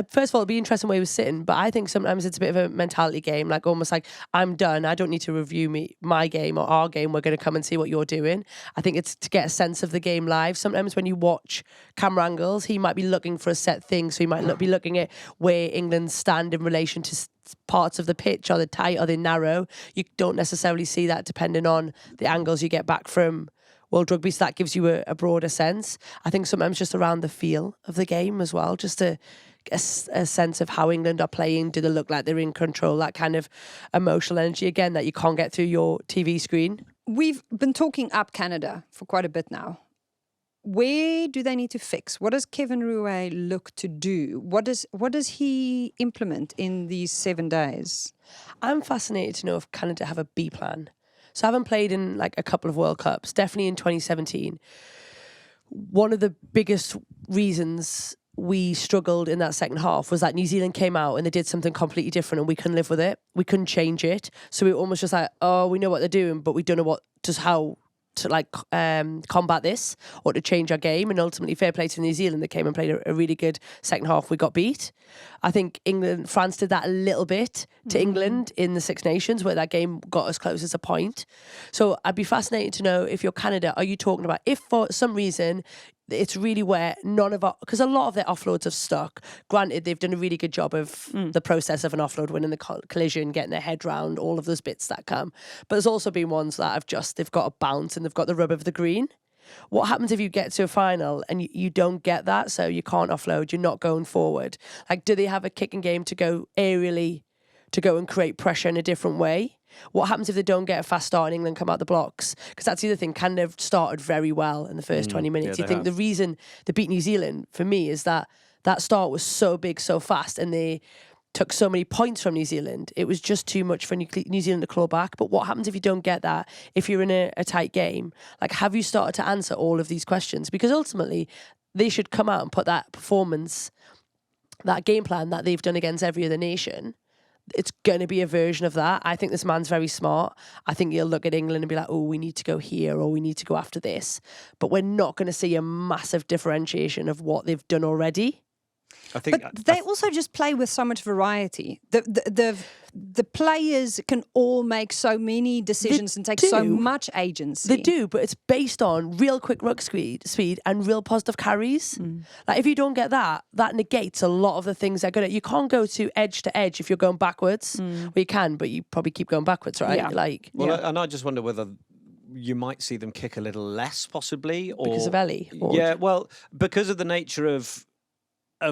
First of all, it'd be interesting where he was sitting, but I think sometimes it's a bit of a mentality game, like almost like, I'm done, I don't need to review my game or our game, we're going to come and see what you're doing. I think it's to get a sense of the game live. Sometimes when you watch camera angles, he might be looking for a set thing, so he might be looking at where England stand in relation to parts of the pitch. Are they tight? Are they narrow? You don't necessarily see that depending on the angles you get back from World Rugby, so that gives you a broader sense. I think sometimes just around the feel of the game as well, just to get a sense of how England are playing. Do they look like they're in control? That kind of emotional energy, again, that you can't get through your TV screen. We've been talking up Canada for quite a bit now. Where do they need to fix? What does Kevin Rouet look to do? What does he implement in these 7 days? I'm fascinated to know if Canada have a B plan. So I haven't played in like a couple of World Cups, definitely in 2017. One of the biggest reasons we struggled in that second half was that New Zealand came out and they did something completely different and we couldn't live with it. We couldn't change it. So we were almost just like, oh, we know what they're doing, but we don't know how to combat this or to change our game. And ultimately, fair play to New Zealand, they came and played a really good second half. We got beat. I think France did that a little bit to England in the Six Nations, where that game got as close as a point. So I'd be fascinated to know, if you're Canada, are you talking about if for some reason it's really where because a lot of their offloads have stuck. Granted, they've done a really good job of the process of an offload, winning the collision, getting their head round, all of those bits that come. But there's also been ones that they've got a bounce and they've got the rub of the green. What happens if you get to a final and you don't get that? So you can't offload, you're not going forward. Like, do they have a kicking game to go aerially, to go and create pressure in a different way? What happens if they don't get a fast start and England come out the blocks? Because that's the other thing. Canada have started very well in the first 20 minutes. Yeah, You think the reason they beat New Zealand, for me, is that start was so big, so fast, and they took so many points from New Zealand. It was just too much for New Zealand to claw back. But what happens if you don't get that? If you're in a tight game, like, have you started to answer all of these questions? Because ultimately, they should come out and put that performance, that game plan that they've done against every other nation. It's going to be a version of that. I think this man's very smart. I think he'll look at England and be like, oh, we need to go here or we need to go after this. But we're not going to see a massive differentiation of what they've done already. I think, but they also just play with so much variety. The players can all make so many decisions and take so much agency. They do, but it's based on real quick ruck speed and real positive carries. Like, if you don't get that negates a lot of the things they're good at. You can't go to edge if you're going backwards. Well, you can, but you probably keep going backwards, right? Yeah. And I just wonder whether you might see them kick a little less, possibly, or because of Ellie. Yeah, well, because of the nature of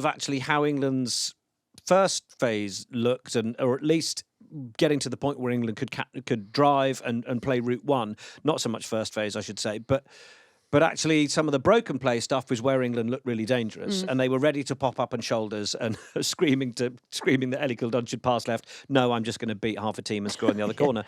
actually how England's first phase looked, or at least getting to the point where England could drive and play route one. Not so much first phase, I should say, but actually some of the broken play stuff was where England looked really dangerous, and they were ready to pop up on shoulders and screaming that Ellie Kildon should pass left. No, I'm just going to beat half a team and score in the other corner.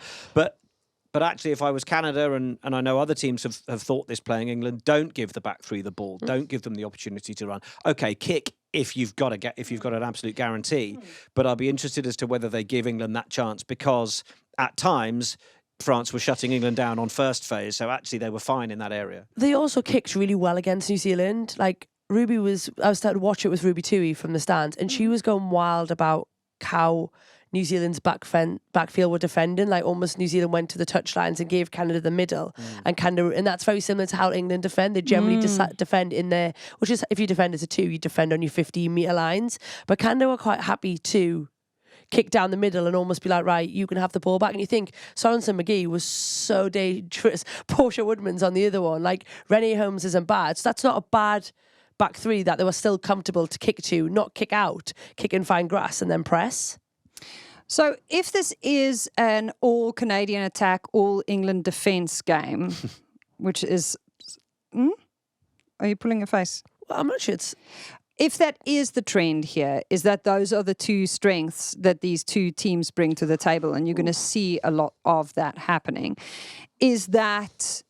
But actually, if I was Canada, and I know other teams have thought this playing England, don't give the back three the ball. Don't give them the opportunity to run. Okay, kick if you've got an absolute guarantee. But I'll be interested as to whether they give England that chance, because at times France was shutting England down on first phase. So actually they were fine in that area. They also kicked really well against New Zealand. Like, Ruby I was starting to watch it with Ruby Tui from the stands, and she was going wild about how New Zealand's backfield were defending, like almost New Zealand went to the touchlines and gave Canada the middle, and that's very similar to how England defend. They generally defend in there, which is if you defend as a 2, you defend on your 15-metre lines. But Canada were quite happy to kick down the middle and almost be like, right, you can have the ball back. And you think Sorensen McGee was so dangerous. Portia Woodman's on the other one. Like, Renee Holmes isn't bad. So that's not a bad back three that they were still comfortable to kick to, not kick out, kick and find grass and then press. So if this is an all Canadian attack, all England defence game, which is... Are you pulling a face? Well, I'm not sure it's... If that is the trend here, is that those are the two strengths that these two teams bring to the table, and you're going to see a lot of that happening. Is that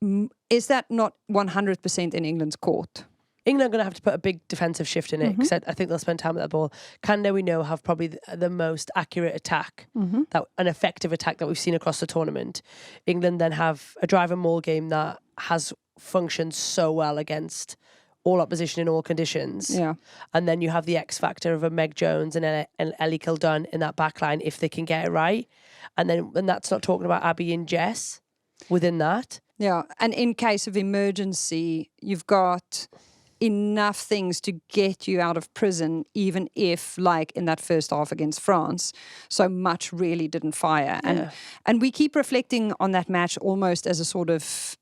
not 100% in England's court? England are going to have to put a big defensive shift in it because I think they'll spend time with that ball. Canada, we know, have probably the most accurate attack, an effective attack that we've seen across the tournament. England then have a drive and maul game that has functioned so well against all opposition in all conditions. Yeah. And then you have the X factor of a Meg Jones and Ellie Kildunn in that back line if they can get it right. And that's not talking about Abby and Jess within that. Yeah, and in case of emergency, you've got enough things to get you out of prison, even if, like in that first half against France, so much really didn't fire. And we keep reflecting on that match almost as a sort of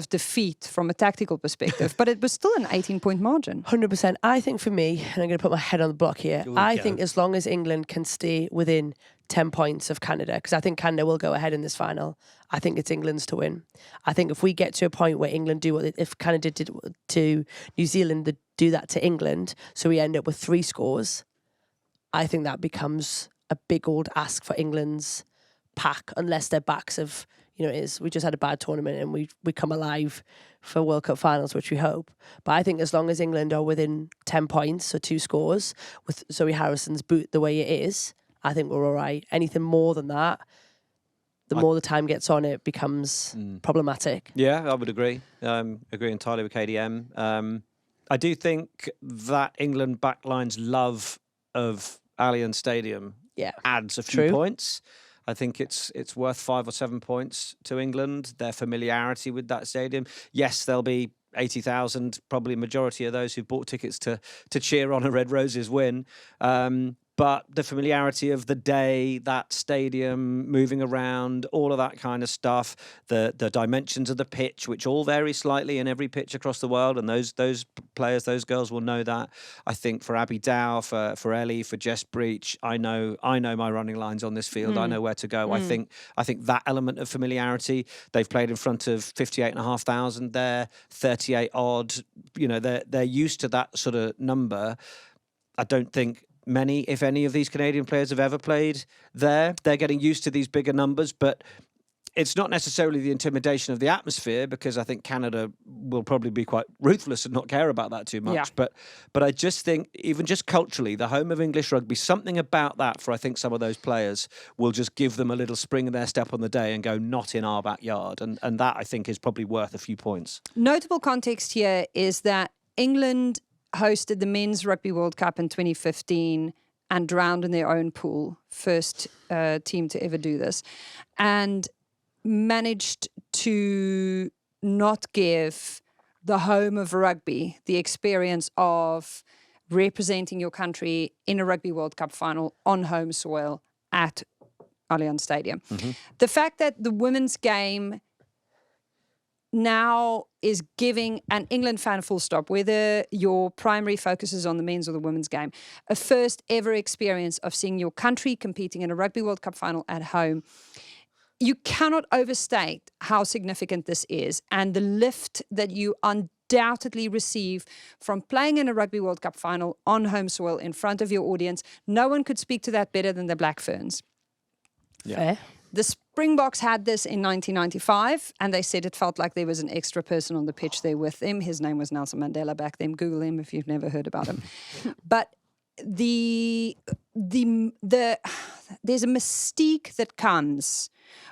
defeat from a tactical perspective, but it was still an 18-point margin. 100%. I think for me, and I'm going to put my head on the block here, I think as long as England can stay within 10 points of Canada, because I think Canada will go ahead in this final, I think it's England's to win. I think if we get to a point where England if Canada did to New Zealand, they do that to England, so we end up with 3 scores, I think that becomes a big old ask for England's pack, unless their backs have... we just had a bad tournament and we come alive for World Cup finals, which we hope. But I think as long as England are within 10 points, so 2 scores, with Zoe Harrison's boot the way it is, I think we're all right. Anything more than that, the more the time gets on, it becomes problematic. Yeah, I would agree. Agree entirely with KDM. I do think that England backline's love of Allianz Stadium adds a few points. I think it's worth 5 or 7 points to England, their familiarity with that stadium. Yes, there'll be 80,000, probably majority of those who bought tickets to cheer on a Red Roses win. But the familiarity of the day, that stadium, moving around, all of that kind of stuff, the dimensions of the pitch, which all vary slightly in every pitch across the world, and those players, those girls will know that. I think for Abby Dow, for Ellie, for Jess Breach, I know my running lines on this field. I know where to go. I think that element of familiarity. They've played in front of 58,500 there, 38 odd. They're used to that sort of number. I don't think many, if any, of these Canadian players have ever played there. They're getting used to these bigger numbers, but it's not necessarily the intimidation of the atmosphere, because I think Canada will probably be quite ruthless and not care about that too much. Yeah. But I just think, even just culturally, the home of English rugby, something about that for, I think, some of those players will just give them a little spring in their step on the day and go, not in our backyard. And that, I think, is probably worth a few points. Notable context here is that England hosted the Men's Rugby World Cup in 2015 and drowned in their own pool. First team to ever do this. And managed to not give the home of rugby the experience of representing your country in a Rugby World Cup final on home soil at Allianz Stadium. The fact that the women's game now is giving an England fan, full stop, whether your primary focus is on the men's or the women's game, a first ever experience of seeing your country competing in a Rugby World Cup final at home. You cannot overstate how significant this is, and the lift that you undoubtedly receive from playing in a Rugby World Cup final on home soil in front of your audience. No one could speak to that better than the Black Ferns. Yeah. Fair. The Springboks had this in 1995, and they said it felt like there was an extra person on the pitch there with them. His name was Nelson Mandela back then. Google him if you've never heard about him. But the there's a mystique that comes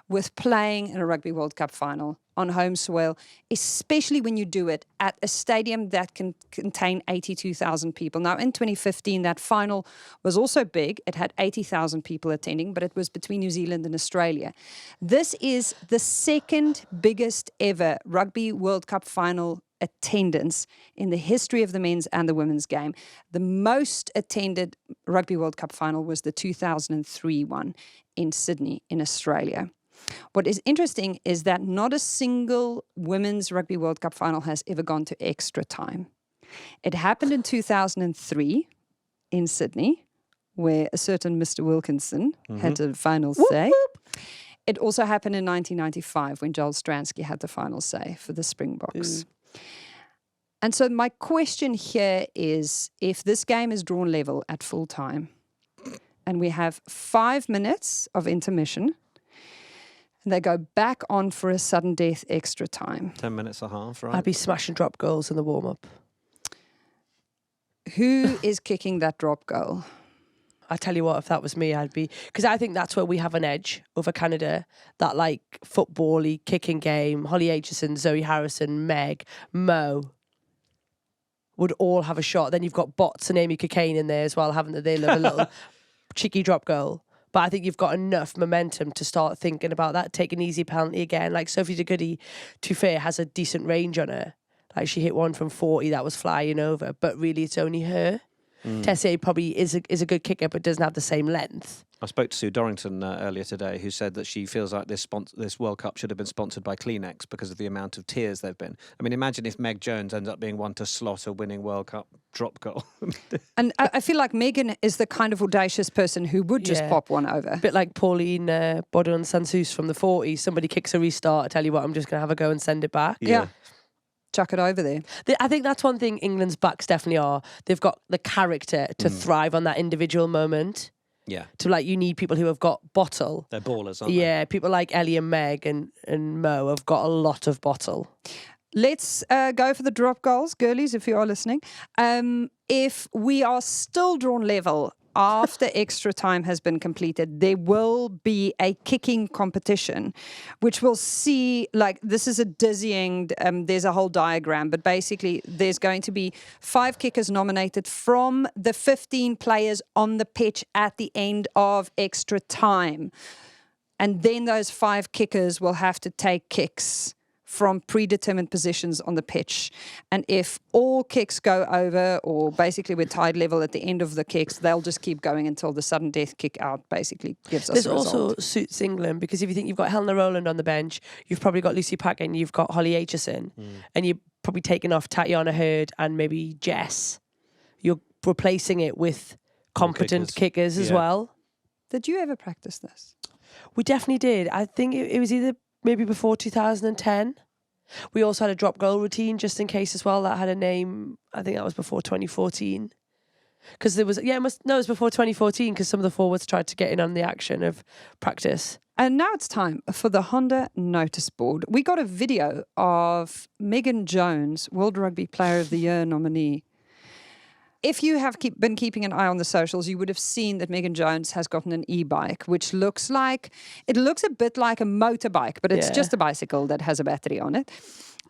with playing in a Rugby World Cup final on home soil, especially when you do it at a stadium that can contain 82,000 people. Now, in 2015, that final was also big. It had 80,000 people attending, but it was between New Zealand and Australia. This is the second biggest ever Rugby World Cup final attendance in the history of the men's and the women's game. The most attended Rugby World Cup final was the 2003 one in Sydney in Australia. What is interesting is that not a single women's Rugby World Cup final has ever gone to extra time. It happened in 2003 in Sydney, where a certain Mr. Wilkinson had the final say. It also happened in 1995 when Joel Stransky had the final say for the Springboks. And so my question here is, if this game is drawn level at full time and we have 5 minutes of intermission and they go back on for a sudden death extra time. 10 minutes a half, right? I'd be smashing drop goals in the warm-up. Who is kicking that drop goal? I tell you what, if that was me, I'd be... Because I think that's where we have an edge over Canada. That, like, football-y kicking game. Holly Aitchison, Zoe Harrison, Meg, Mo would all have a shot. Then you've got Bots and Amy Cockayne in there as well, haven't they? They love a little cheeky drop goal. But I think you've got enough momentum to start thinking about that. Take an easy penalty again. Like, Sophie de Goody, to fair, has a decent range on her. Like, she hit one from 40 that was flying over. But really, it's only her. Tessier probably is a good kicker, but doesn't have the same length. I spoke to Sue Dorrington earlier today, who said that she feels like this World Cup should have been sponsored by Kleenex because of the amount of tears they've been. I mean, imagine if Meg Jones ends up being one to slot a winning World Cup drop goal. And I feel like Megan is the kind of audacious person who would just pop one over. A bit like Pauline Bodon Sansus from the 40s. Somebody kicks a restart, I tell you what, I'm just going to have a go and send it back. Yeah. Chuck it over there. I think that's one thing England's backs definitely are. They've got the character to thrive on that individual moment. Yeah. To, like, you need people who have got bottle. They're ballers, aren't they? Yeah, people like Ellie and Meg and Mo have got a lot of bottle. Let's go for the drop goals, girlies, if you are listening. If we are still drawn level after extra time has been completed, there will be a kicking competition, which we'll see, like, this is a dizzying, there's a whole diagram, but basically there's going to be 5 kickers nominated from the 15 players on the pitch at the end of extra time. And then those 5 kickers will have to take kicks from predetermined positions on the pitch. And if all kicks go over, or basically we're tied level at the end of the kicks, they'll just keep going until the sudden death kick out basically gives us This a result. also suits England, because if you think you've got Helena Rowland on the bench, you've probably got Lucy Pack and you've got Holly Aitchison, and you're probably taking off Tatiana Hurd and maybe Jess. You're replacing it with competent kickers as well. Did you ever practice this? We definitely did. I think it was either maybe before 2010. We also had a drop goal routine just in case as well. That had a name. I think that was before 2014. Because there was, it was before 2014 because some of the forwards tried to get in on the action of practice. And now it's time for the Honda notice board. We got a video of Megan Jones, World Rugby Player of the Year nominee. If you have been keeping an eye on the socials, you would have seen that Megan Jones has gotten an e-bike, which looks a bit like a motorbike, but it's just a bicycle that has a battery on it.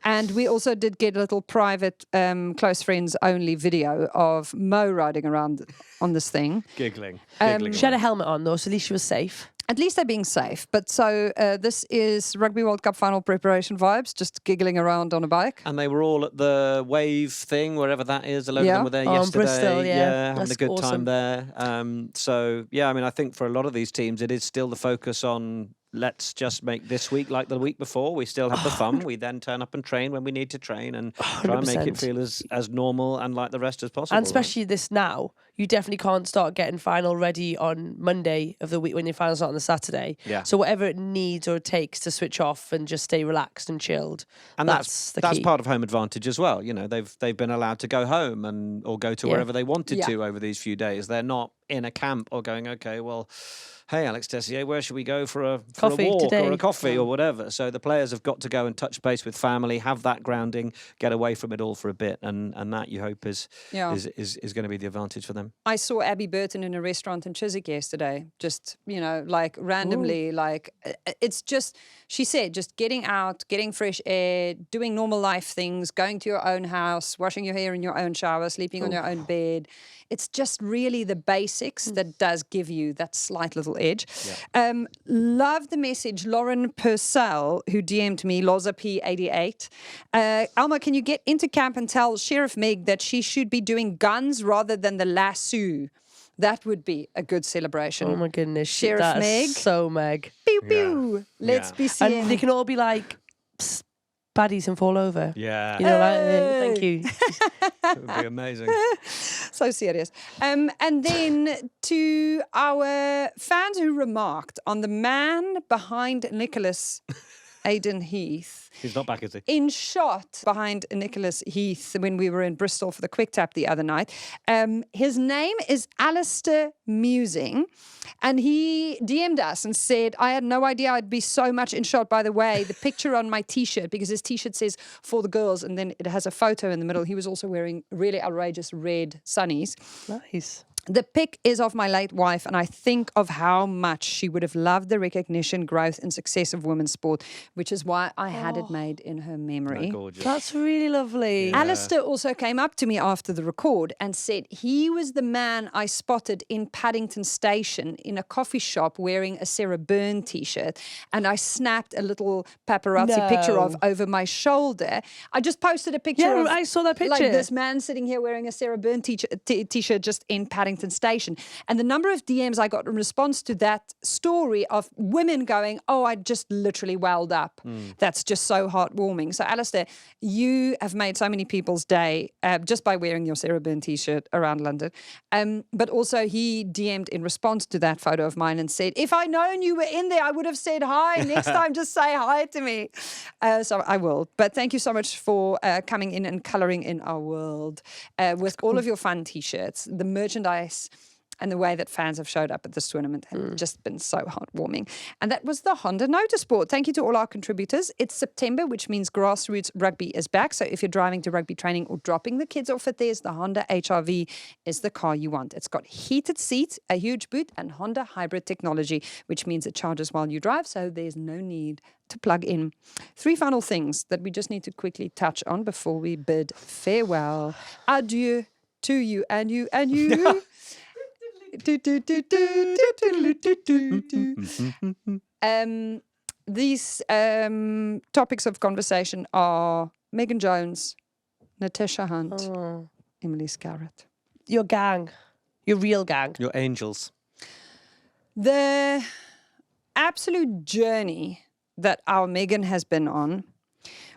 And we also did get a little private, close friends only video of Mo riding around on this thing. Giggling. She had a helmet on though, so at least she was safe. At least they're being safe. But so this is Rugby World Cup final preparation vibes, just giggling around on a bike. And they were all at the wave thing, wherever that is. A load of them were there yesterday. Bristol, having That's a good time awesome. there. I mean, I think for a lot of these teams, it is still the focus on let's just make this week like the week before. We still have the fun. We then turn up and train when we need to train and try and make it 100%. feel as normal and like the rest as possible. And especially this now, you definitely can't start getting final ready on Monday of the week when your final's not on the Saturday. Yeah. So whatever it needs or it takes to switch off and just stay relaxed and chilled. And that's the that's key. part of home advantage as well. You know, they've been allowed to go home or go to wherever they wanted to over these few days. They're not in a camp or going, okay, well, hey, Alex Tessier, where should we go for a Coffee walk today. or a coffee or whatever? So the players have got to go and touch base with family, have that grounding, get away from it all for a bit, and that you hope is going to be the advantage for them. I saw Abby Burton in a restaurant in Chiswick yesterday, just, like randomly, it's just, she said, just getting out, getting fresh air, doing normal life things, going to your own house, washing your hair in your own shower, sleeping on your own bed. It's just really the basics that does give you that slight little edge. Yeah. Love the message, Lauren Purcell, who DM'd me, Loza P88. Alma, can you get into camp and tell Sheriff Meg that she should be doing guns rather than the lasso? That would be a good celebration. Oh my goodness. Sheriff That's Meg. so Meg. Pew, pew. Let's be seen. And they can all be like baddies and fall over. Yeah. You know, thank you. It would be amazing. So serious. And then to our fans who remarked on the man behind Nicholas Aidan Heath. He's not back, is he? In shot behind Nicholas Heath when we were in Bristol for the Quick Tap the other night. His name is Alistair Musing, and he DM'd us and said, I had no idea I'd be so much in shot. By the way, the picture on my T-shirt, because his T-shirt says for the girls, and then it has a photo in the middle. He was also wearing really outrageous red sunnies. Nice. The pic is of my late wife, and I think of how much she would have loved the recognition, growth, and success of women's sport, which is why I had it made in her memory. Gorgeous. That's really lovely. Yeah. Alistair also came up to me after the record and said he was the man I spotted in Paddington Station in a coffee shop wearing a Sarah Byrne T-shirt, and I snapped a little paparazzi picture of over my shoulder. I just posted a picture of... I saw that picture. Like this man sitting here wearing a Sarah Byrne T-shirt just in Paddington Station. And the number of DMs I got in response to that story of women going, oh, I just literally welled up. That's just so heartwarming. So, Alistair, you have made so many people's day just by wearing your Sarah Byrne T-shirt around London. But also he DM'd in response to that photo of mine and said, if I'd known you were in there, I would have said hi. Next time, just say hi to me. So I will. But thank you so much for coming in and colouring in our world with all of your fun T-shirts, the merchandise, and the way that fans have showed up at this tournament have just been so heartwarming. And that was the Honda Motorsport. Thank you to all our contributors. It's September, which means grassroots rugby is back. So if you're driving to rugby training or dropping the kids off at theirs, the Honda HRV is the car you want. It's got heated seats, a huge boot, and Honda hybrid technology, which means it charges while you drive, so there's no need to plug in. 3 final things that we just need to quickly touch on before we bid farewell. Adieu to you and you and you. These topics of conversation are Megan Jones, Natasha Hunt, Emily Scarrett. Your gang. Your real gang. Your angels. The absolute journey that our Megan has been on,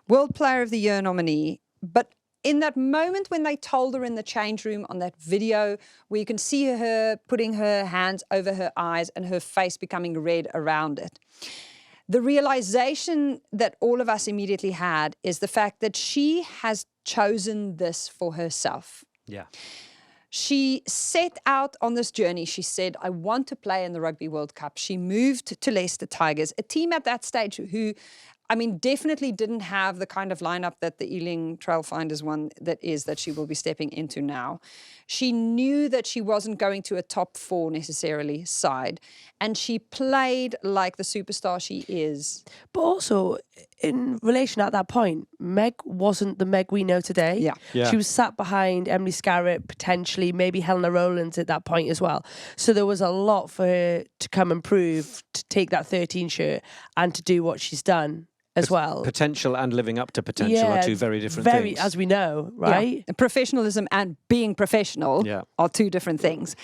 World Player of the Year nominee, but in that moment when they told her in the change room on that video where you can see her putting her hands over her eyes and her face becoming red around it, the realization that all of us immediately had is the fact that she has chosen this for herself. Yeah. She set out on this journey. She said, I want to play in the Rugby World Cup. She moved to Leicester Tigers, a team at that stage who, I mean, definitely didn't have the kind of lineup that the Ealing Trailfinders one that she will be stepping into now. She knew that she wasn't going to a top 4 necessarily side, and she played like the superstar she is. But also, in relation at that point, Meg wasn't the Meg we know today. Yeah. She was sat behind Emily Scarrett, potentially, maybe Helena Rowlands at that point as well. So there was a lot for her to come and prove, to take that 13 shirt and to do what she's done as well. Potential and living up to potential are two very different things. As we know, right? Yeah. Professionalism and being professional are 2 different things.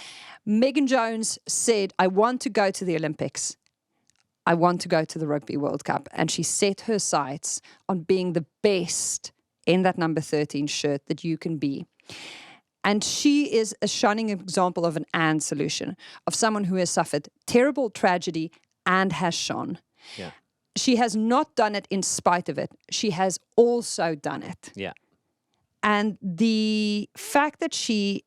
Megan Jones said, I want to go to the Olympics. I want to go to the Rugby World Cup. And she set her sights on being the best in that number 13 shirt that you can be. And she is a shining example of an and solution, of someone who has suffered terrible tragedy and has shone. Yeah. She has not done it in spite of it. She has also done it. Yeah. And the fact that she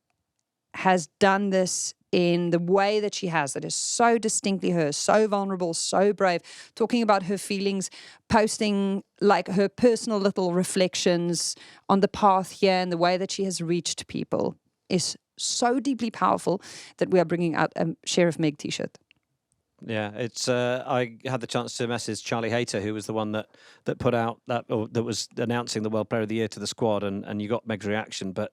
has done this in the way that she has, that is so distinctly her, so vulnerable, so brave, talking about her feelings, posting like her personal little reflections on the path here and the way that she has reached people is so deeply powerful that we are bringing out a Sheriff Meg t-shirt. Yeah, it's. I had the chance to message Charlie Hayter, who was the one that put out that, or that was announcing the World Player of the Year to the squad, and you got Meg's reaction. But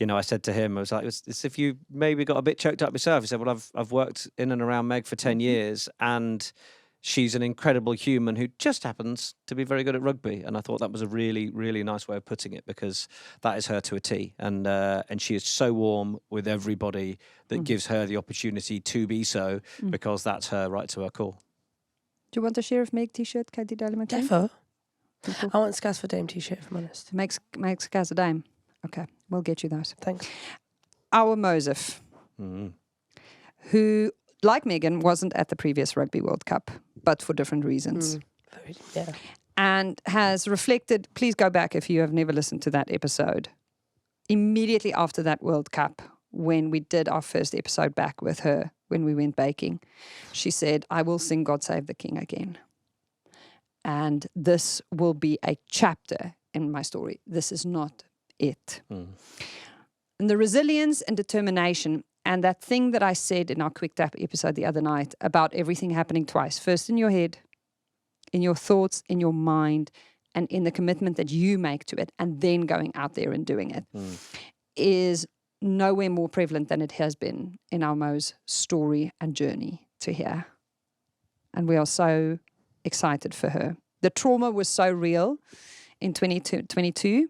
I said to him, I was like, it's if you maybe got a bit choked up yourself. He said, well, I've worked in and around Meg for 10 years, and she's an incredible human who just happens to be very good at rugby. And I thought that was a really, really nice way of putting it, because that is her to a T. And she is so warm with everybody that gives her the opportunity to be so, because that's her right to her call. Do you want a Sheriff Meg t-shirt, Katie Daly McCann? Defo. I want Scaz for Dame t-shirt, if I'm honest. Makes Scaz a dame. Okay, we'll get you that. Thanks. Our Mosef, who, like Megan, wasn't at the previous Rugby World Cup, but for different reasons. Yeah. And has reflected, please go back if you have never listened to that episode. Immediately after that World Cup, when we did our first episode back with her, when we went baking, she said, I will sing God Save the King again. And this will be a chapter in my story. This is not it. And the resilience and determination, and that thing that I said in our Quick Tap episode the other night about everything happening twice, first in your head, in your thoughts, in your mind, and in the commitment that you make to it, and then going out there and doing it, is nowhere more prevalent than it has been in our Mo's story and journey to here. And we are so excited for her. The trauma was so real in 2022,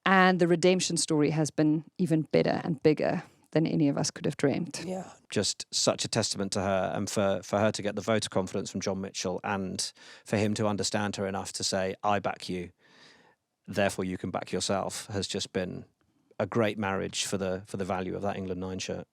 and the redemption story has been even better and bigger than any of us could have dreamed. Yeah. Just such a testament to her, and for her to get the vote of confidence from John Mitchell, and for him to understand her enough to say, I back you, therefore you can back yourself, has just been a great marriage for the value of that England 9 shirt.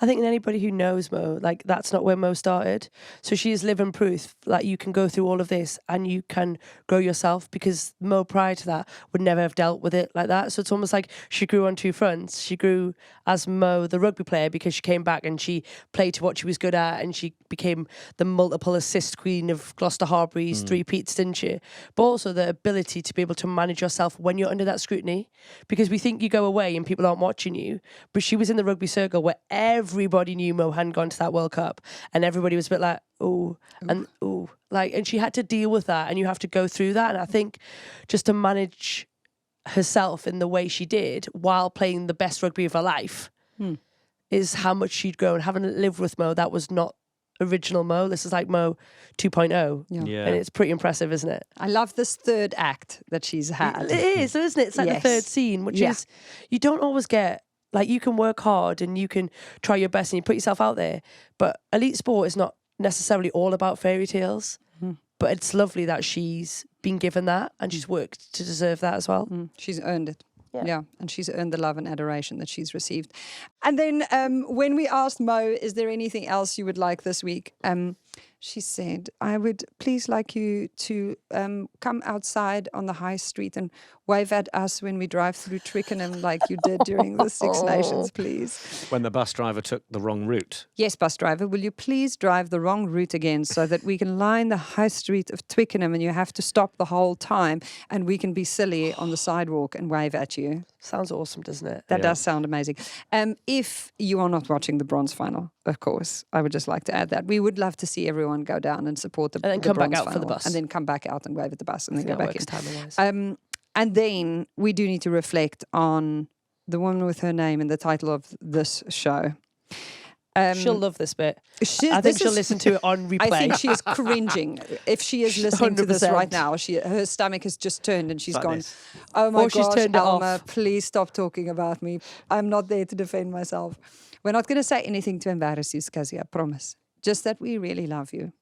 I think anybody who knows Mo, like, that's not where Mo started. So she is living proof, like, you can go through all of this and you can grow yourself, because Mo prior to that would never have dealt with it like that. So it's almost like she grew on two fronts. She grew as Mo, the rugby player, because she came back and she played to what she was good at, and she became the multiple assist queen of Gloucester Harbury's 3-peats, didn't she? But also the ability to be able to manage yourself when you're under that scrutiny, because we think you go away and people aren't watching you. But she was in the rugby circle where everybody knew Mo hadn't gone to that World Cup, and everybody was a bit like, and she had to deal with that, and you have to go through that. And I think just to manage herself in the way she did while playing the best rugby of her life is how much she'd grown. Having lived with Mo, that was not original Mo. This is like Mo 2.0. Yeah. And it's pretty impressive, isn't it? I love this third act that she's had. It is, isn't it? It's like the third scene, which is, you don't always get. Like, you can work hard and you can try your best and you put yourself out there, but elite sport is not necessarily all about fairy tales. But it's lovely that she's been given that, and she's worked to deserve that as well. She's earned it. Yeah, and she's earned the love and adoration that she's received. And then when we asked Mo, is there anything else you would like this week? She said, I would please like you to come outside on the high street and wave at us when we drive through Twickenham like you did during the Six Nations, please. When the bus driver took the wrong route. Yes, bus driver, will you please drive the wrong route again so that we can line the high street of Twickenham and you have to stop the whole time and we can be silly on the sidewalk and wave at you. Sounds awesome, doesn't it? That does sound amazing. If you are not watching the bronze final, of course, I would just like to add that. We would love to see everyone go down and support the and then come back bronze out for final, the bus. and then come back out and wave at the bus and then go back in. Timing-wise. And then we do need to reflect on the woman with her name in the title of this show. She'll love this bit. I think she'll listen to it on replay. I think she is cringing. If she is listening to this 100%. right now, her stomach has just turned and she's Like gone, this. oh my Or she's gosh, turned it Elma, off. please stop talking about me. I'm not there to defend myself. We're not going to say anything to embarrass you, Scazzy, I promise. Just that we really love you.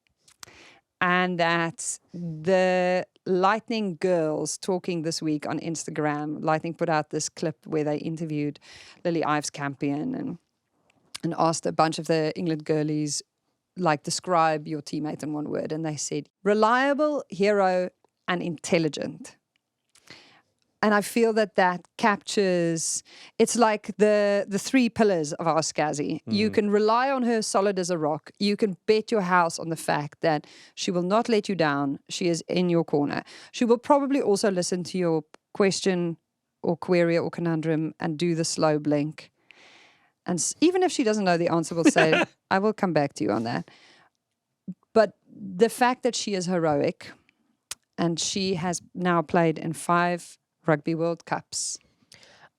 And that the Lightning girls talking this week on Instagram, Lightning put out this clip where they interviewed Lily Ives Campion and asked a bunch of the England girlies, like, describe your teammate in one word. And they said, reliable, hero, and intelligent. And I feel that captures, it's like the three pillars of our Scazzy. You can rely on her solid as a rock. You can bet your house on the fact that she will not let you down. She is in your corner. She will probably also listen to your question or query or conundrum and do the slow blink. And even if she doesn't know the answer, will say, I will come back to you on that. But the fact that she is heroic, and she has now played in 5 Rugby World Cups.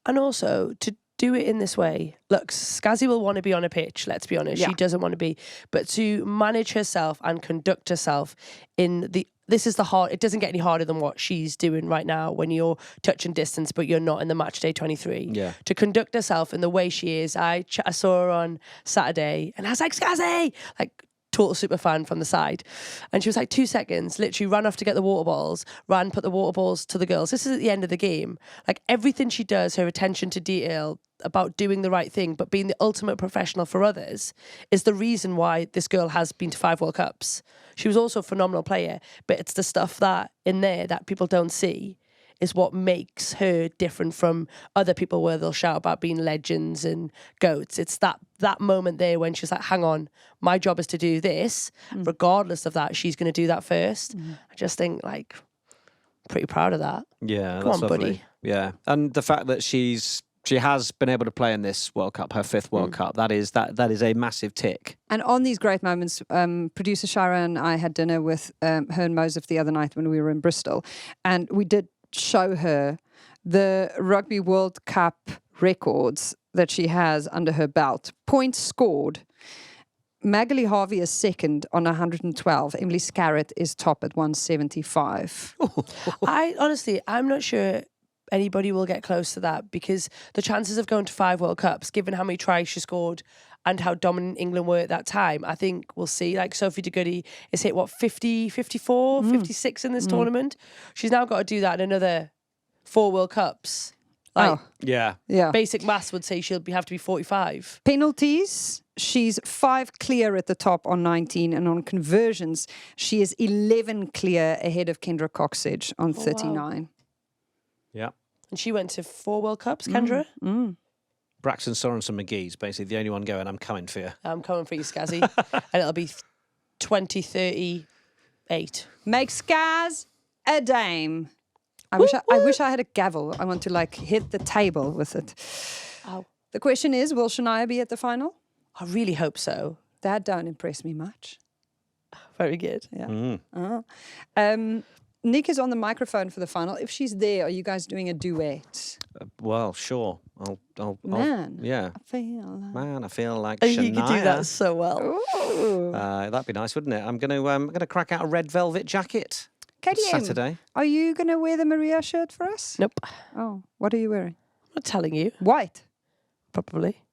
And also, to do it in this way, look, Scazzy will want to be on a pitch, let's be honest. Yeah. She doesn't want to be. But to manage herself and conduct herself in the... This is the hard... It doesn't get any harder than what she's doing right now when you're touching distance, but you're not in the match day 23. Yeah. To conduct herself in the way she is. I saw her on Saturday, and I was like, Scazzy! Like, total super fan from the side, and she was like 2 seconds, literally ran off to get the water balls, put the water balls to the girls. This is at the end of the game. Like, everything she does, her attention to detail about doing the right thing but being the ultimate professional for others, is the reason why this girl has been to 5 World Cups. She was also a phenomenal player, but it's the stuff that in there that people don't see is what makes her different from other people where they'll shout about being legends and goats. It's that moment there when she's like, hang on, my job is to do this. Regardless of that, she's going to do that first. I just think, like, pretty proud of that. Yeah, Come that's on, lovely. buddy. Yeah, and the fact that she has been able to play in this World Cup, her 5th World Cup, that is a massive tick. And on these great moments, producer Shara and I had dinner with her and Mosef the other night when we were in Bristol, and we did show her the Rugby World Cup records that she has under her belt. Points scored. Magali Harvey is second on 112. Emily Scarrett is top at 175. I'm not sure anybody will get close to that, because the chances of going to 5 World Cups, given how many tries she scored and how dominant England were at that time, I think we'll see. Like, Sophie de Goody has hit, 50, 54, 56 in this tournament. She's now got to do that in another 4 World Cups. Like, Yeah. basic maths would say have to be 45. Penalties, she's 5 clear at the top on 19, and on conversions, she is 11 clear ahead of Kendra Coxedge on 39. Yeah. And she went to 4 World Cups, Kendra? Braxton Sorensen McGee's basically the only one going, I'm coming for you. I'm coming for you, Scazzy. And it'll be 2038. Make Scaz a dame. I wish I had a gavel. I want to, like, hit the table with it. Ow. The question is, will Shania be at the final? I really hope so. That don't impress me much. Very good. Yeah. Nick is on the microphone for the final. If she's there, are you guys doing a duet? Well, sure. I'll Man, I feel like Oh, Shania. you could do that so well. Ooh. That'd be nice, wouldn't it? I'm gonna crack out a red velvet jacket. KDM, Saturday. are you going to wear the Maria shirt for us? Nope. Oh, what are you wearing? I'm not telling you. White. Probably.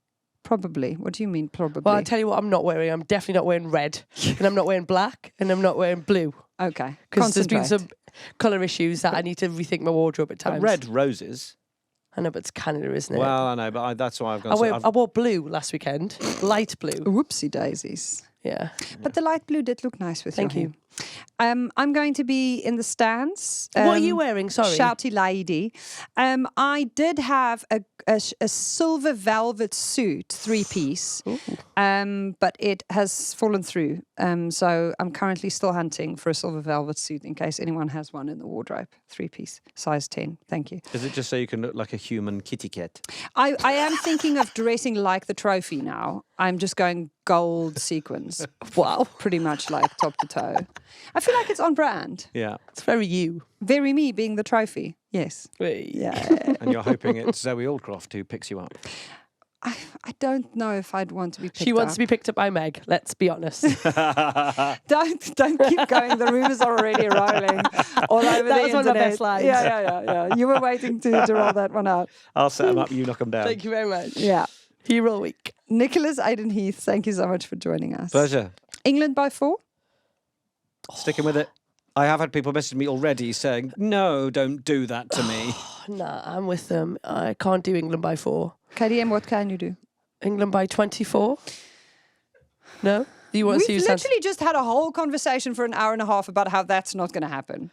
Probably. What do you mean, probably? Well, I'll tell you what I'm not wearing. I'm definitely not wearing red. And I'm not wearing black. And I'm not wearing blue. Okay. Because there's been some colour issues that I need to rethink my wardrobe at times. Red roses. I know, but it's Canada, isn't it? Well, I know, but that's why I've gone. I wore blue last weekend. Light blue. Whoopsie daisies. Yeah. But the light blue did look nice with Thank your you. hair. I'm going to be in the stands. What are you wearing? Sorry. Shouty lady. I did have a silver velvet suit, 3-piece, but it has fallen through. So I'm currently still hunting for a silver velvet suit in case anyone has one in the wardrobe. 3-piece, size 10. Thank you. Is it just so you can look like a human kitty cat? I am thinking of dressing like the trophy now. I'm just going gold sequins. Wow. Pretty much like top to toe. I feel like it's on brand. Yeah. It's very you. Very me being the trophy. Yes. Yeah. And you're hoping it's Zoe Aldcroft who picks you up. I don't know if I'd want to be picked up. She wants to be picked up by Meg. Let's be honest. Don't keep going. The rumours are already rolling all over That the was internet. one of the best lines. Yeah. You were waiting to roll that one out. I'll set them up, you knock them down. Thank you very much. Yeah. Hero week. Nicholas Aidan Heath, thank you so much for joining us. Pleasure. England by 4? Sticking with it. I have had people message me already saying, no, don't do that to me. Nah, I'm with them. I can't do England by 4. KDM, what can you do? England by 24? No? You want to see We've who stands? literally just had a whole conversation for an hour and a half about how that's not going to happen.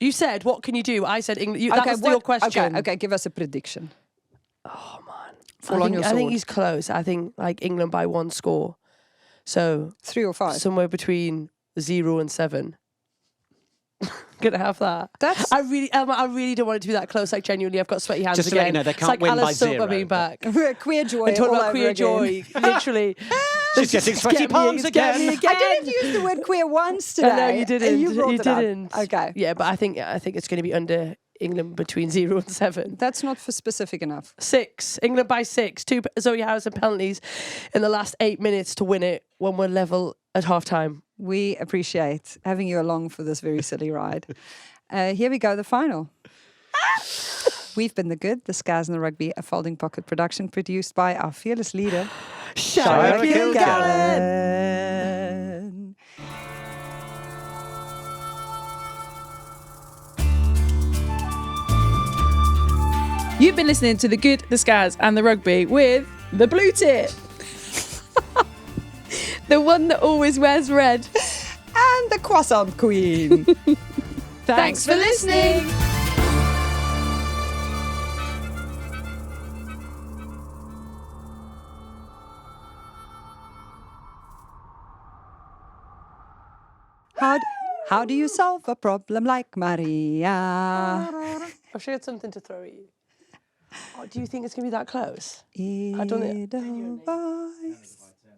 You said, what can you do? I said England. That was your question. Okay, give us a prediction. Oh, man. Fall on your I think sword. he's close. I think like England by 1 score. So 3 or 5. somewhere between 0 and 7. Gonna have that. That's- I really don't want it to be that close. Like genuinely, I've got sweaty hands Just to again. let you know, they It's can't like win by Alice Silver 0, being back. We're queer joy. And talking all about over queer again. joy, literally. She's getting sweaty palms again. I didn't use the word queer once today. No, you didn't. And you brought it up. didn't. Okay. Yeah, but I think it's going to be under England between 0 and 7. That's not for specific enough. 6. England by 6. 2 Zoe Harrison penalties in the last 8 minutes to win it when we're level at half time. We appreciate having you along for this very silly ride. Here we go, the final. We've been The Good, the Scaz and the Rugby, a Folding Pocket production produced by our fearless leader, Shara Kilgallen. You've been listening to The Good, the Scaz and the Rugby with the blue tit. The one that always wears red. And the Croissant Queen. Thanks for listening. How do you solve a problem like Maria? I've sure had something to throw at you. Oh, do you think it's going to be that close? I don't know. Edelweiss.